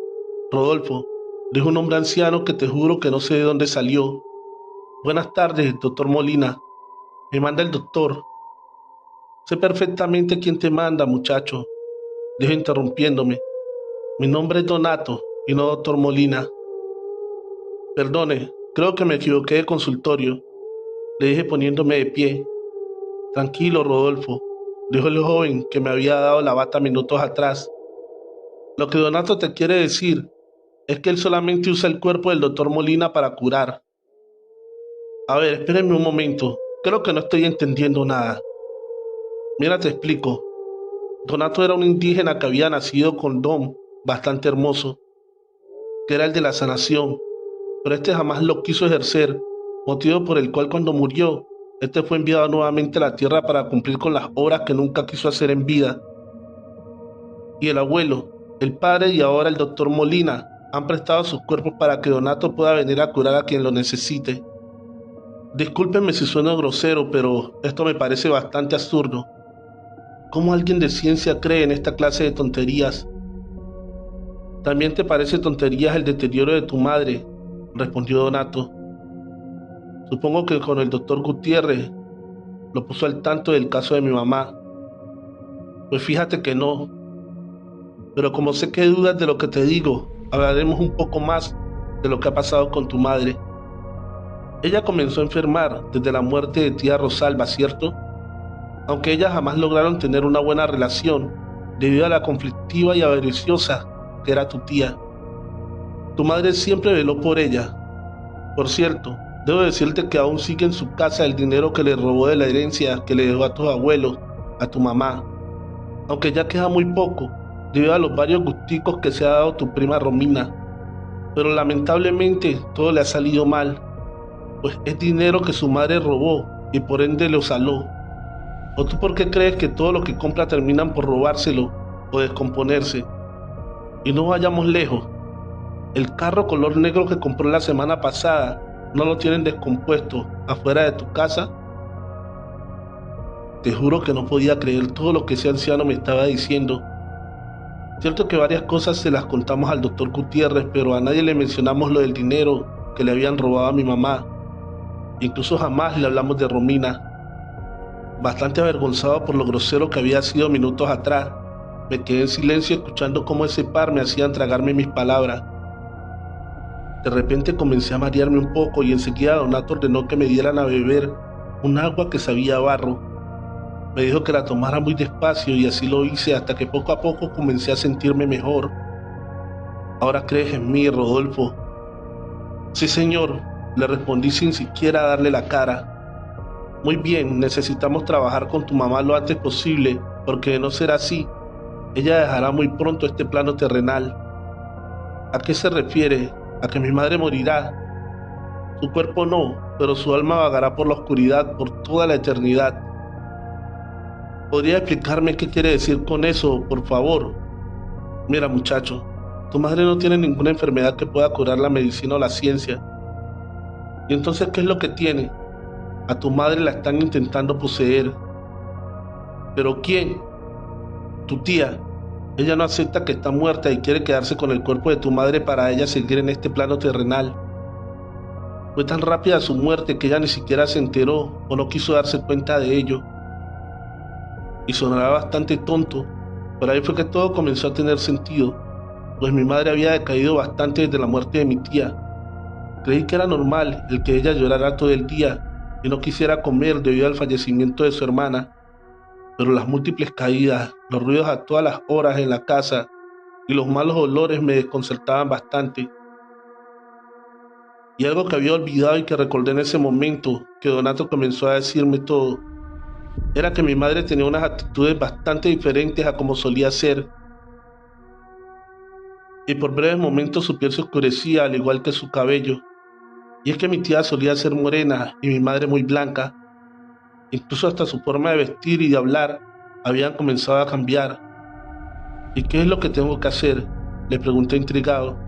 Rodolfo, dijo un hombre anciano que te juro que no sé de dónde salió. Buenas tardes, doctor Molina. Me manda el doctor. Sé perfectamente quién te manda, muchacho, dijo interrumpiéndome. Mi nombre es Donato y no doctor Molina. Perdone, creo que me equivoqué de consultorio, le dije poniéndome de pie. Tranquilo, Rodolfo, dijo el joven que me había dado la bata minutos atrás. Lo que Donato te quiere decir es que él solamente usa el cuerpo del doctor Molina para curar. A ver, espérenme un momento, creo que no estoy entendiendo nada. Mira, te explico. Donato era un indígena que había nacido con don bastante hermoso, que era el de la sanación, pero este jamás lo quiso ejercer, motivo por el cual cuando murió, este fue enviado nuevamente a la tierra para cumplir con las obras que nunca quiso hacer en vida. Y el abuelo, el padre y ahora el doctor Molina han prestado sus cuerpos para que Donato pueda venir a curar a quien lo necesite. Discúlpenme si sueno grosero, pero esto me parece bastante absurdo. ¿Cómo alguien de ciencia cree en esta clase de tonterías? ¿También te parece tonterías el deterioro de tu madre?, respondió Donato. Supongo que con el doctor Gutiérrez lo puso al tanto del caso de mi mamá. Pues fíjate que no, pero como sé que dudas de lo que te digo, hablaremos un poco más de lo que ha pasado con tu madre. Ella comenzó a enfermar desde la muerte de tía Rosalba, ¿cierto? Aunque ellas jamás lograron tener una buena relación debido a la conflictiva y avariciosa que era tu tía. Tu madre siempre veló por ella. Por cierto, debo decirte que aún sigue en su casa el dinero que le robó de la herencia que le dejó a tus abuelos, a tu mamá, aunque ya queda muy poco, debido a los varios gusticos que se ha dado tu prima Romina. Pero lamentablemente todo le ha salido mal, pues es dinero que su madre robó y por ende lo saló. ¿O tú por qué crees que todo lo que compra terminan por robárselo o descomponerse? Y no vayamos lejos. El carro color negro que compró la semana pasada, ¿no lo tienen descompuesto afuera de tu casa? Te juro que no podía creer todo lo que ese anciano me estaba diciendo. Cierto que varias cosas se las contamos al doctor Gutiérrez, pero a nadie le mencionamos lo del dinero que le habían robado a mi mamá. Incluso jamás le hablamos de Romina. Bastante avergonzado por lo grosero que había sido minutos atrás, me quedé en silencio escuchando cómo ese par me hacían tragarme mis palabras. De repente comencé a marearme un poco y enseguida Donato ordenó que me dieran a beber un agua que sabía a barro. Me dijo que la tomara muy despacio y así lo hice hasta que poco a poco comencé a sentirme mejor. ¿Ahora crees en mí, Rodolfo? Sí, señor, le respondí sin siquiera darle la cara. Muy bien, necesitamos trabajar con tu mamá lo antes posible, porque de no ser así, ella dejará muy pronto este plano terrenal. ¿A qué se refiere? ¿A que mi madre morirá? Tu cuerpo no, pero su alma vagará por la oscuridad por toda la eternidad. ¿Podría explicarme qué quiere decir con eso, por favor? Mira, muchacho, tu madre no tiene ninguna enfermedad que pueda curar la medicina o la ciencia. ¿Y entonces qué es lo que tiene? A tu madre la están intentando poseer. ¿Pero quién? Tu tía. Ella no acepta que está muerta y quiere quedarse con el cuerpo de tu madre para ella seguir en este plano terrenal. Fue tan rápida su muerte que ella ni siquiera se enteró o no quiso darse cuenta de ello. Y sonará bastante tonto, pero ahí fue que todo comenzó a tener sentido, pues mi madre había decaído bastante desde la muerte de mi tía. Creí que era normal el que ella llorara todo el día y no quisiera comer debido al fallecimiento de su hermana, pero las múltiples caídas, los ruidos a todas las horas en la casa y los malos olores me desconcertaban bastante. Y algo que había olvidado y que recordé en ese momento que Donato comenzó a decirme todo, era que mi madre tenía unas actitudes bastante diferentes a como solía ser. Y por breves momentos su piel se oscurecía al igual que su cabello. Y es que mi tía solía ser morena y mi madre muy blanca. Incluso hasta su forma de vestir y de hablar habían comenzado a cambiar. ¿Y qué es lo que tengo que hacer?, le pregunté intrigado.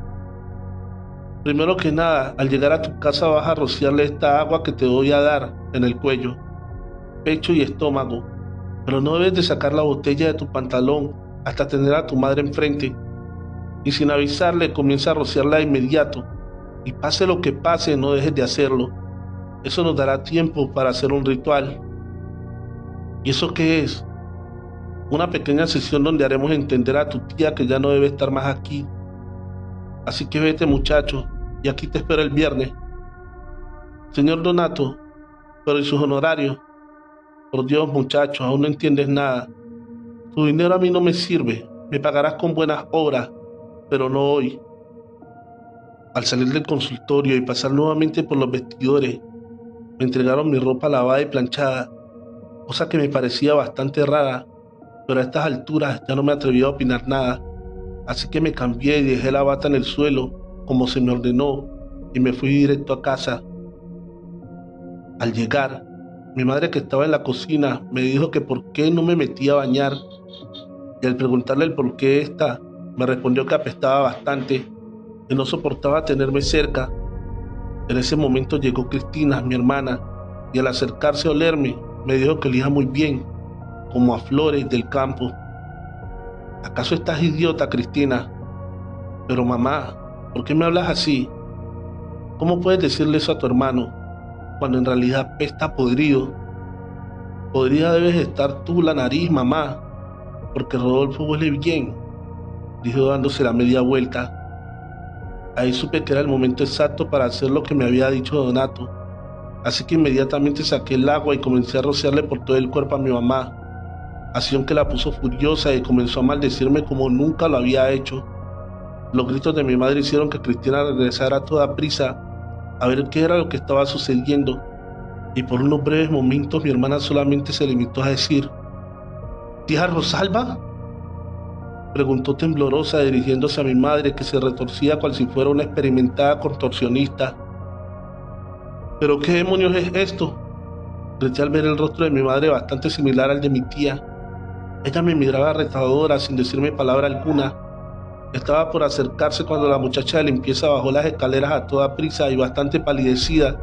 Primero que nada, al llegar a tu casa vas a rociarle esta agua que te voy a dar en el cuello, pecho y estómago, pero no debes de sacar la botella de tu pantalón hasta tener a tu madre enfrente. Y sin avisarle comienza a rociarla de inmediato, y pase lo que pase no dejes de hacerlo. Eso nos dará tiempo para hacer un ritual. ¿Y eso qué es? Una pequeña sesión donde haremos entender a tu tía que ya no debe estar más aquí. Así que vete, muchacho, y aquí te espero el viernes. Señor Donato, pero ¿y sus honorarios? Por Dios, muchacho, aún no entiendes nada. Tu dinero a mí no me sirve, me pagarás con buenas obras, pero no hoy. Al salir del consultorio y pasar nuevamente por los vestidores, me entregaron mi ropa lavada y planchada, cosa que me parecía bastante rara, pero a estas alturas ya no me atreví a opinar nada, así que me cambié y dejé la bata en el suelo, como se me ordenó, y me fui directo a casa. Al llegar, mi madre, que estaba en la cocina, me dijo que por qué no me metía a bañar, y al preguntarle el por qué me respondió que apestaba bastante y no soportaba tenerme cerca. En ese momento llegó Cristina, mi hermana, y al acercarse a olerme, me dijo que olía muy bien, como a flores del campo. ¿Acaso estás idiota, Cristina? Pero mamá, ¿por qué me hablas así? ¿Cómo puedes decirle eso a tu hermano, cuando en realidad apesta podrido? Podría debes estar tú la nariz, mamá, porque Rodolfo huele bien, dijo dándose la media vuelta. Ahí supe que era el momento exacto para hacer lo que me había dicho Donato, así que inmediatamente saqué el agua y comencé a rociarle por todo el cuerpo a mi mamá, acción que la puso furiosa y comenzó a maldecirme como nunca lo había hecho. Los gritos de mi madre hicieron que Cristina regresara a toda prisa a ver qué era lo que estaba sucediendo, y por unos breves momentos mi hermana solamente se limitó a decir: ¿Tía Rosalba?, preguntó temblorosa dirigiéndose a mi madre, que se retorcía cual si fuera una experimentada contorsionista. ¿Pero qué demonios es esto?, grité al ver el rostro de mi madre bastante similar al de mi tía. Ella me miraba retadora sin decirme palabra alguna. Estaba por acercarse cuando la muchacha de limpieza bajó las escaleras a toda prisa y bastante palidecida,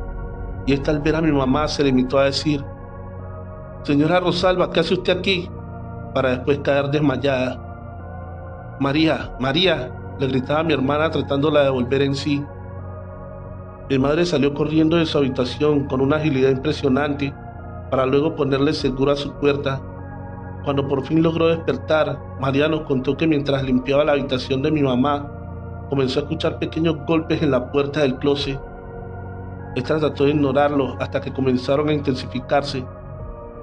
y esta, al ver a mi mamá, se limitó a decir: «Señora Rosalba, ¿qué hace usted aquí?», para después caer desmayada. «María, María», le gritaba a mi hermana tratándola de volver en sí. Mi madre salió corriendo de su habitación con una agilidad impresionante para luego ponerle seguro a su puerta. Cuando por fin logró despertar, María nos contó que mientras limpiaba la habitación de mi mamá, comenzó a escuchar pequeños golpes en la puerta del closet. Esta trató de ignorarlos hasta que comenzaron a intensificarse,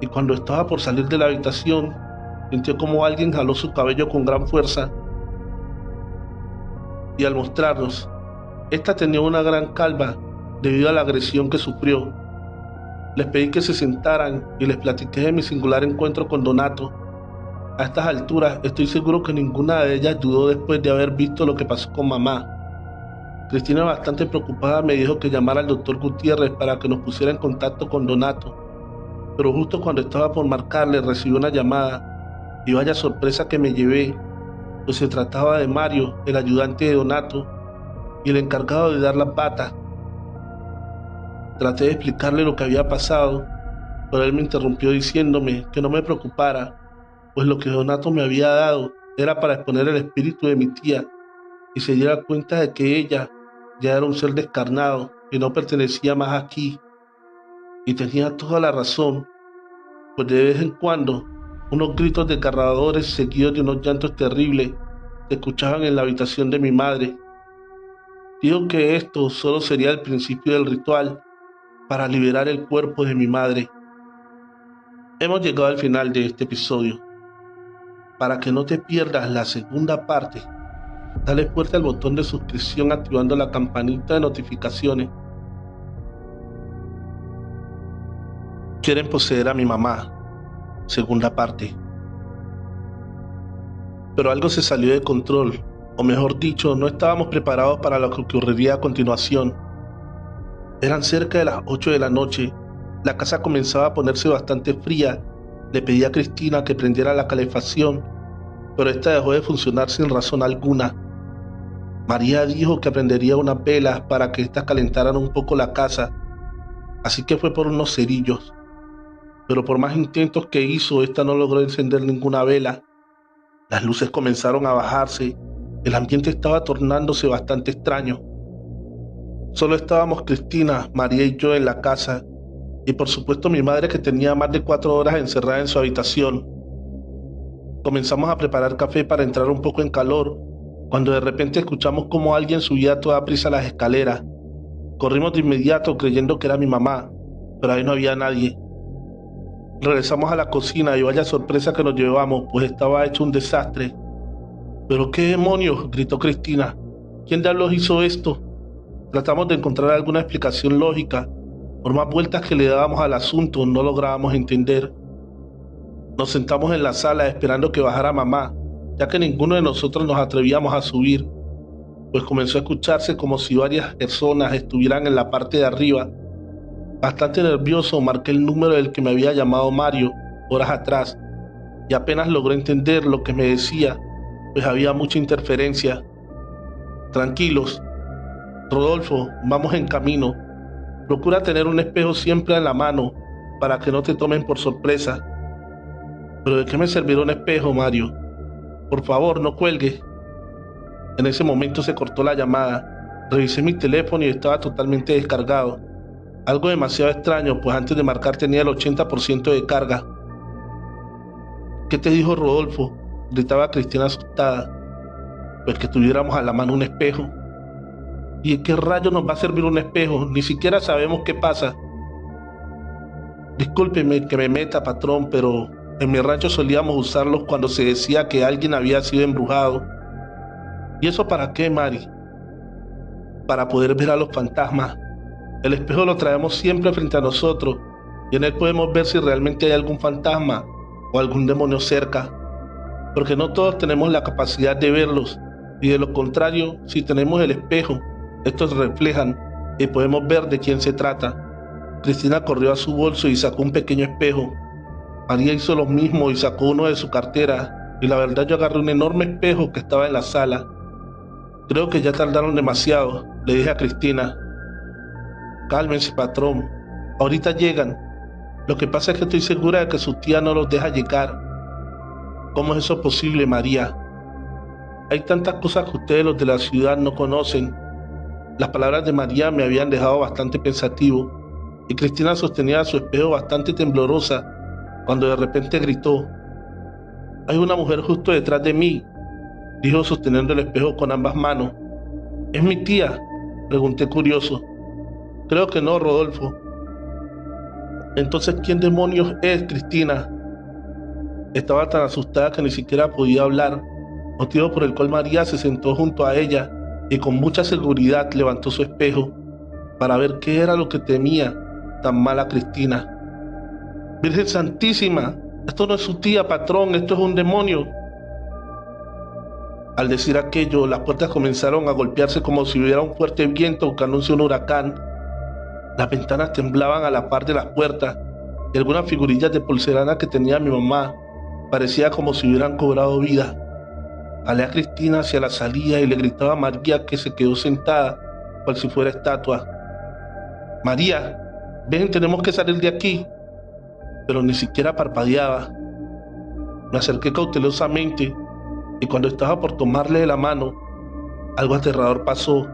y cuando estaba por salir de la habitación, sintió como alguien jaló su cabello con gran fuerza. Y al mostrarnos, esta tenía una gran calva debido a la agresión que sufrió. Les pedí que se sentaran y les platiqué de mi singular encuentro con Donato. A estas alturas estoy seguro que ninguna de ellas dudó después de haber visto lo que pasó con mamá. Cristina, bastante preocupada, me dijo que llamara al doctor Gutiérrez para que nos pusiera en contacto con Donato, pero justo cuando estaba por marcarle recibí una llamada y vaya sorpresa que me llevé, pues se trataba de Mario, el ayudante de Donato y el encargado de dar las batas. Traté de explicarle lo que había pasado, pero él me interrumpió diciéndome que no me preocupara, pues lo que Donato me había dado era para exponer el espíritu de mi tía y se diera cuenta de que ella ya era un ser descarnado que no pertenecía más aquí. Y tenía toda la razón, pues de vez en cuando unos gritos desgarradores seguidos de unos llantos terribles se escuchaban en la habitación de mi madre. Dijo que esto solo sería el principio del ritual para liberar el cuerpo de mi madre. Hemos llegado al final de este episodio. Para que no te pierdas la segunda parte, dale fuerte al botón de suscripción activando la campanita de notificaciones. Quieren poseer a mi mamá, segunda parte. Pero algo se salió de control, o mejor dicho, no estábamos preparados para lo que ocurriría a continuación. Eran cerca de las 8 de la noche, la casa comenzaba a ponerse bastante fría. Le pedí a Cristina que prendiera la calefacción, pero esta dejó de funcionar sin razón alguna. María dijo que prendería unas velas para que éstas calentaran un poco la casa, así que fue por unos cerillos. Pero por más intentos que hizo, esta no logró encender ninguna vela. Las luces comenzaron a bajarse, el ambiente estaba tornándose bastante extraño. Solo estábamos Cristina, María y yo en la casa, y por supuesto mi madre, que tenía más de 4 horas encerrada en su habitación. Comenzamos a preparar café para entrar un poco en calor, cuando de repente escuchamos como alguien subía a toda prisa las escaleras. Corrimos de inmediato creyendo que era mi mamá, pero ahí no había nadie. Regresamos a la cocina y vaya sorpresa que nos llevamos, pues estaba hecho un desastre. ¿Pero qué demonios?, gritó Cristina. ¿Quién diablos hizo esto? Tratamos de encontrar alguna explicación lógica. Por más vueltas que le dábamos al asunto, no lográbamos entender. Nos sentamos en la sala esperando que bajara mamá, ya que ninguno de nosotros nos atrevíamos a subir, pues comenzó a escucharse como si varias personas estuvieran en la parte de arriba. Bastante nervioso, marqué el número del que me había llamado Mario horas atrás, y apenas logré entender lo que me decía, pues había mucha interferencia. Tranquilos, Rodolfo, vamos en camino. Procura tener un espejo siempre en la mano para que no te tomen por sorpresa. ¿Pero de qué me servirá un espejo, Mario? Por favor, no cuelgue. En ese momento se cortó la llamada. Revisé mi teléfono y estaba totalmente descargado. Algo demasiado extraño, pues antes de marcar tenía el 80% de carga. ¿Qué te dijo Rodolfo?, gritaba Cristina asustada. Pues que tuviéramos a la mano un espejo. ¿Y en qué rayos nos va a servir un espejo? Ni siquiera sabemos qué pasa. Discúlpeme que me meta, patrón, pero en mi rancho solíamos usarlos cuando se decía que alguien había sido embrujado. ¿Y eso para qué, Mari? Para poder ver a los fantasmas. El espejo lo traemos siempre frente a nosotros y en él podemos ver si realmente hay algún fantasma o algún demonio cerca, porque no todos tenemos la capacidad de verlos, y de lo contrario, si tenemos el espejo, estos reflejan y podemos ver de quién se trata. Cristina corrió a su bolso y sacó un pequeño espejo. María hizo lo mismo y sacó uno de su cartera, y la verdad yo agarré un enorme espejo que estaba en la sala. Creo que ya tardaron demasiado, le dije a Cristina. Cálmense, patrón, ahorita llegan. Lo que pasa es que estoy segura de que su tía no los deja llegar. ¿Cómo es eso posible, María? Hay tantas cosas que ustedes, los de la ciudad, no conocen. Las palabras de María me habían dejado bastante pensativo, y Cristina sostenía su espejo bastante temblorosa, cuando de repente gritó: «Hay una mujer justo detrás de mí», dijo sosteniendo el espejo con ambas manos. «¿Es mi tía?», pregunté curioso. «Creo que no, Rodolfo». «Entonces, ¿quién demonios es, Cristina?». Estaba tan asustada que ni siquiera podía hablar, motivo por el cual María se sentó junto a ella y con mucha seguridad levantó su espejo para ver qué era lo que temía tan mal a Cristina. «Virgen Santísima, esto no es su tía, patrón, esto es un demonio». Al decir aquello, las puertas comenzaron a golpearse como si hubiera un fuerte viento que anuncia un huracán. Las ventanas temblaban a la par de las puertas y algunas figurillas de porcelana que tenía mi mamá parecía como si hubieran cobrado vida. Jalé a Cristina hacia la salida y le gritaba a María, que se quedó sentada cual si fuera estatua. María, ven, tenemos que salir de aquí. Pero ni siquiera parpadeaba. Me acerqué cautelosamente y cuando estaba por tomarle de la mano, algo aterrador pasó,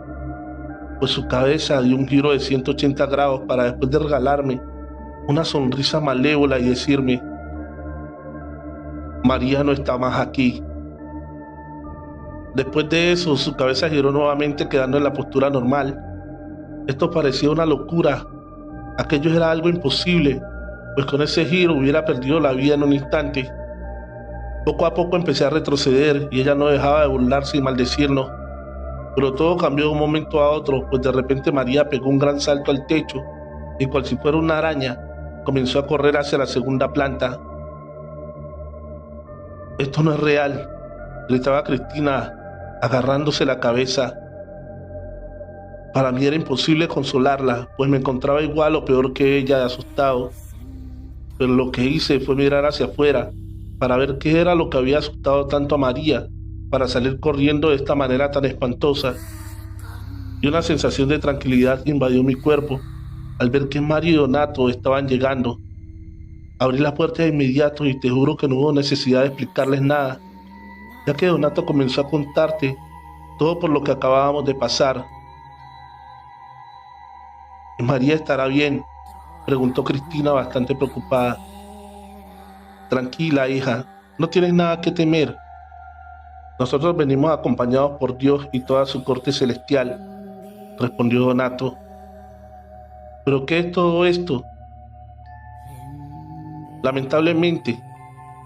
pues su cabeza dio un giro de 180 grados para después de regalarme una sonrisa malévola y decirme: María no está más aquí. Después de eso, su cabeza giró nuevamente, quedando en la postura normal. Esto parecía una locura. Aquello era algo imposible, pues con ese giro hubiera perdido la vida en un instante. Poco a poco empecé a retroceder y ella no dejaba de burlarse y maldecirnos. Pero todo cambió de un momento a otro, pues de repente María pegó un gran salto al techo y, cual si fuera una araña, comenzó a correr hacia la segunda planta. Esto no es real, gritaba Cristina, agarrándose la cabeza. Para mí era imposible consolarla, pues me encontraba igual o peor que ella, de asustado. Pero lo que hice fue mirar hacia afuera para ver qué era lo que había asustado tanto a María para salir corriendo de esta manera tan espantosa. Y una sensación de tranquilidad invadió mi cuerpo al ver que Mario y Donato estaban llegando. Abrí la puerta de inmediato y te juro que no hubo necesidad de explicarles nada, ya que Donato comenzó a contarte todo por lo que acabábamos de pasar. ¿María estará bien?, preguntó Cristina, bastante preocupada. Tranquila, hija, no tienes nada que temer. Nosotros venimos acompañados por Dios y toda su corte celestial, respondió Donato. ¿Pero qué es todo esto? Lamentablemente,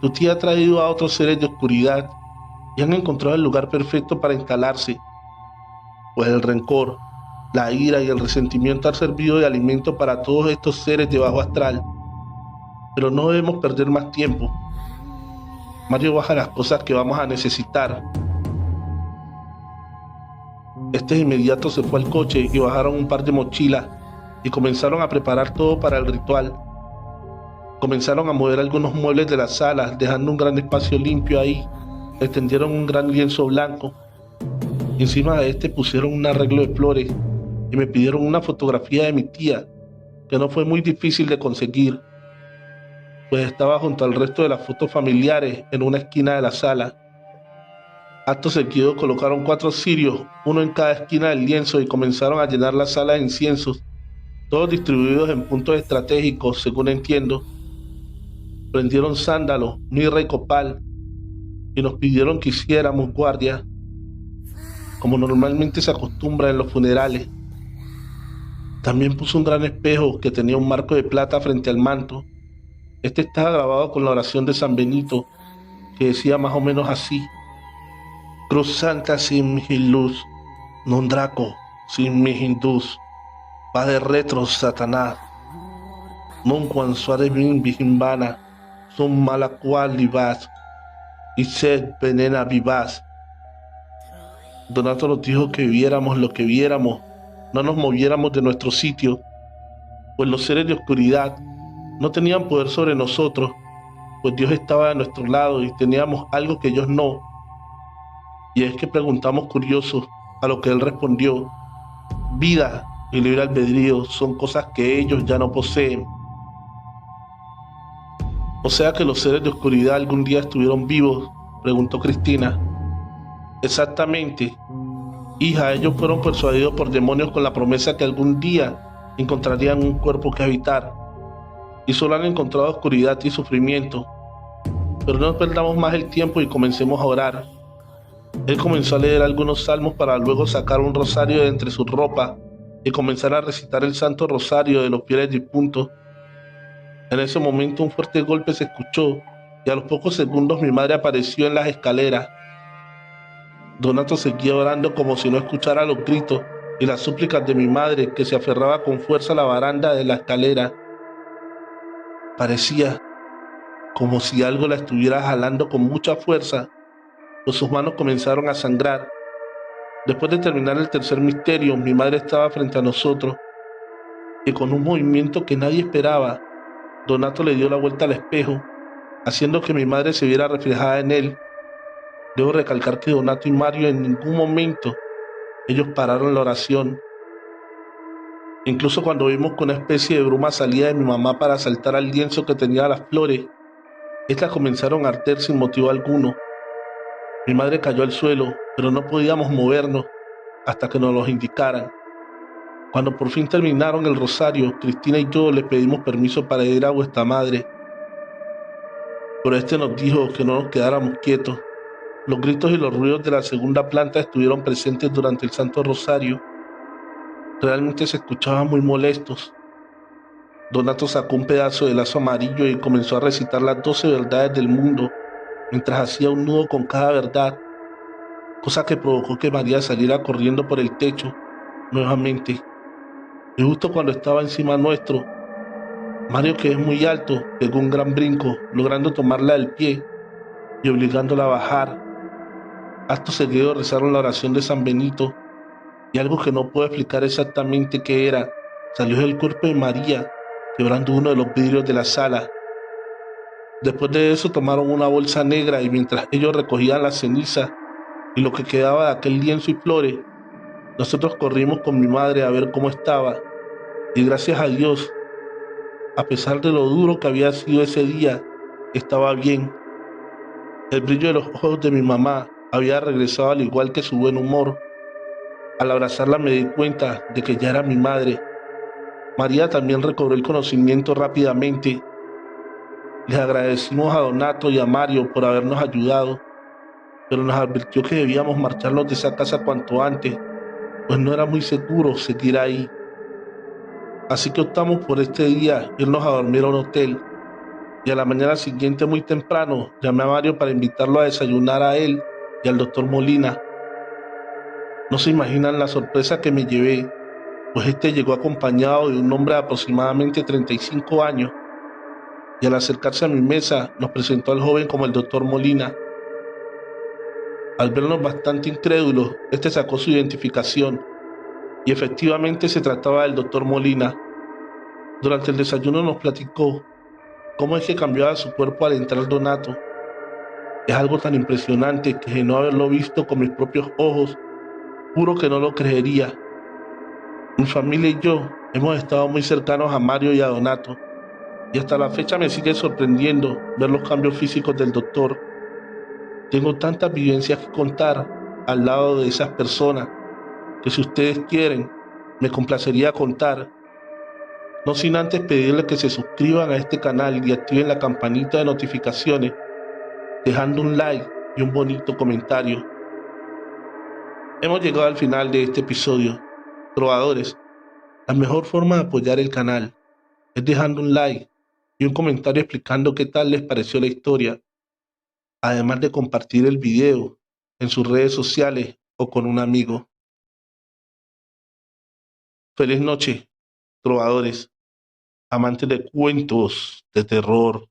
tu tía ha traído a otros seres de oscuridad y han encontrado el lugar perfecto para instalarse, pues el rencor, la ira y el resentimiento han servido de alimento para todos estos seres de bajo astral. Pero no debemos perder más tiempo. Mario, baja las cosas que vamos a necesitar. Este de inmediato se fue al coche y bajaron un par de mochilas y comenzaron a preparar todo para el ritual. Comenzaron a mover algunos muebles de la sala, dejando un gran espacio limpio ahí. Extendieron un gran lienzo blanco. Encima de este pusieron un arreglo de flores y me pidieron una fotografía de mi tía, que no fue muy difícil de conseguir, pues estaba junto al resto de las fotos familiares en una esquina de la sala. Acto seguido colocaron 4 cirios, uno en cada esquina del lienzo, y comenzaron a llenar la sala de inciensos, todos distribuidos en puntos estratégicos, según entiendo. Prendieron sándalo, mirra y copal, y nos pidieron que hiciéramos guardia, como normalmente se acostumbra en los funerales. También puso un gran espejo que tenía un marco de plata frente al manto. Este estaba grabado con la oración de San Benito, que decía más o menos así: Cruz Santa sin mihi luz, non Draco sin mihi indus, va de retro Satanás, non quan suare min vigimbana, son mala cual libas, y sed venena vivaz. Donato nos dijo que viviéramos lo que viéramos, no nos moviéramos de nuestro sitio, pues los seres de oscuridad no tenían poder sobre nosotros, pues Dios estaba a nuestro lado y teníamos algo que ellos no. Y es que preguntamos curiosos, a lo que él respondió: vida y libre albedrío son cosas que ellos ya no poseen. ¿O sea que los seres de oscuridad algún día estuvieron vivos?, preguntó Cristina. Exactamente. Hija, ellos fueron persuadidos por demonios con la promesa que algún día encontrarían un cuerpo que habitar, y solo han encontrado oscuridad y sufrimiento. Pero no perdamos más el tiempo y comencemos a orar. Él comenzó a leer algunos salmos para luego sacar un rosario de entre sus ropas y comenzar a recitar el Santo Rosario de los fieles difuntos. En ese momento un fuerte golpe se escuchó y a los pocos segundos mi madre apareció en las escaleras. Donato seguía orando como si no escuchara los gritos y las súplicas de mi madre, que se aferraba con fuerza a la baranda de la escalera. Parecía como si algo la estuviera jalando con mucha fuerza, pues sus manos comenzaron a sangrar. Después de terminar el tercer misterio, mi madre estaba frente a nosotros y con un movimiento que nadie esperaba, Donato le dio la vuelta al espejo, haciendo que mi madre se viera reflejada en él. Debo recalcar que Donato y Mario en ningún momento ellos pararon la oración. Incluso cuando vimos que una especie de bruma salía de mi mamá para saltar al lienzo que tenía las flores, estas comenzaron a arder sin motivo alguno. Mi madre cayó al suelo, pero no podíamos movernos hasta que nos los indicaran. Cuando por fin terminaron el rosario, Cristina y yo le pedimos permiso para ir a vuestra madre, pero este nos dijo que no nos quedáramos quietos. Los gritos y los ruidos de la segunda planta estuvieron presentes durante el Santo Rosario. Realmente se escuchaban muy molestos. Donato sacó un pedazo de lazo amarillo y comenzó a recitar las 12 verdades del mundo, mientras hacía un nudo con cada verdad, cosa que provocó que María saliera corriendo por el techo nuevamente. Y justo cuando estaba encima nuestro, Mario, que es muy alto, pegó un gran brinco, logrando tomarla del pie y obligándola a bajar. Acto seguido rezaron la oración de San Benito, y algo que no puedo explicar exactamente qué era, salió del cuerpo de María, quebrando uno de los vidrios de la sala. Después de eso tomaron una bolsa negra y mientras ellos recogían la ceniza y lo que quedaba de aquel lienzo y flores, nosotros corrimos con mi madre a ver cómo estaba, y gracias a Dios, a pesar de lo duro que había sido ese día, estaba bien. El brillo de los ojos de mi mamá había regresado al igual que su buen humor. Al abrazarla me di cuenta de que ya era mi madre. María también recobró el conocimiento rápidamente. Les agradecimos a Donato y a Mario por habernos ayudado, pero nos advirtió que debíamos marcharnos de esa casa cuanto antes, pues no era muy seguro seguir ahí. Así que optamos por este día irnos a dormir a un hotel, y a la mañana siguiente muy temprano llamé a Mario para invitarlo a desayunar a él y al doctor Molina. No se imaginan la sorpresa que me llevé, pues este llegó acompañado de un hombre de aproximadamente 35 años, y al acercarse a mi mesa nos presentó al joven como el doctor Molina. Al vernos bastante incrédulos, este sacó su identificación, y efectivamente se trataba del doctor Molina. Durante el desayuno nos platicó cómo es que cambiaba su cuerpo al entrar Donato. Es algo tan impresionante que de no haberlo visto con mis propios ojos, juro que no lo creería. Mi familia y yo hemos estado muy cercanos a Mario y a Donato, y hasta la fecha me sigue sorprendiendo ver los cambios físicos del doctor. Tengo tantas vivencias que contar al lado de esas personas que si ustedes quieren, me complacería contar. No sin antes pedirles que se suscriban a este canal y activen la campanita de notificaciones, dejando un like y un bonito comentario. Hemos llegado al final de este episodio. Trovadores, la mejor forma de apoyar el canal es dejando un like y un comentario explicando qué tal les pareció la historia, además de compartir el video en sus redes sociales o con un amigo. Feliz noche, trovadores, amantes de cuentos de terror.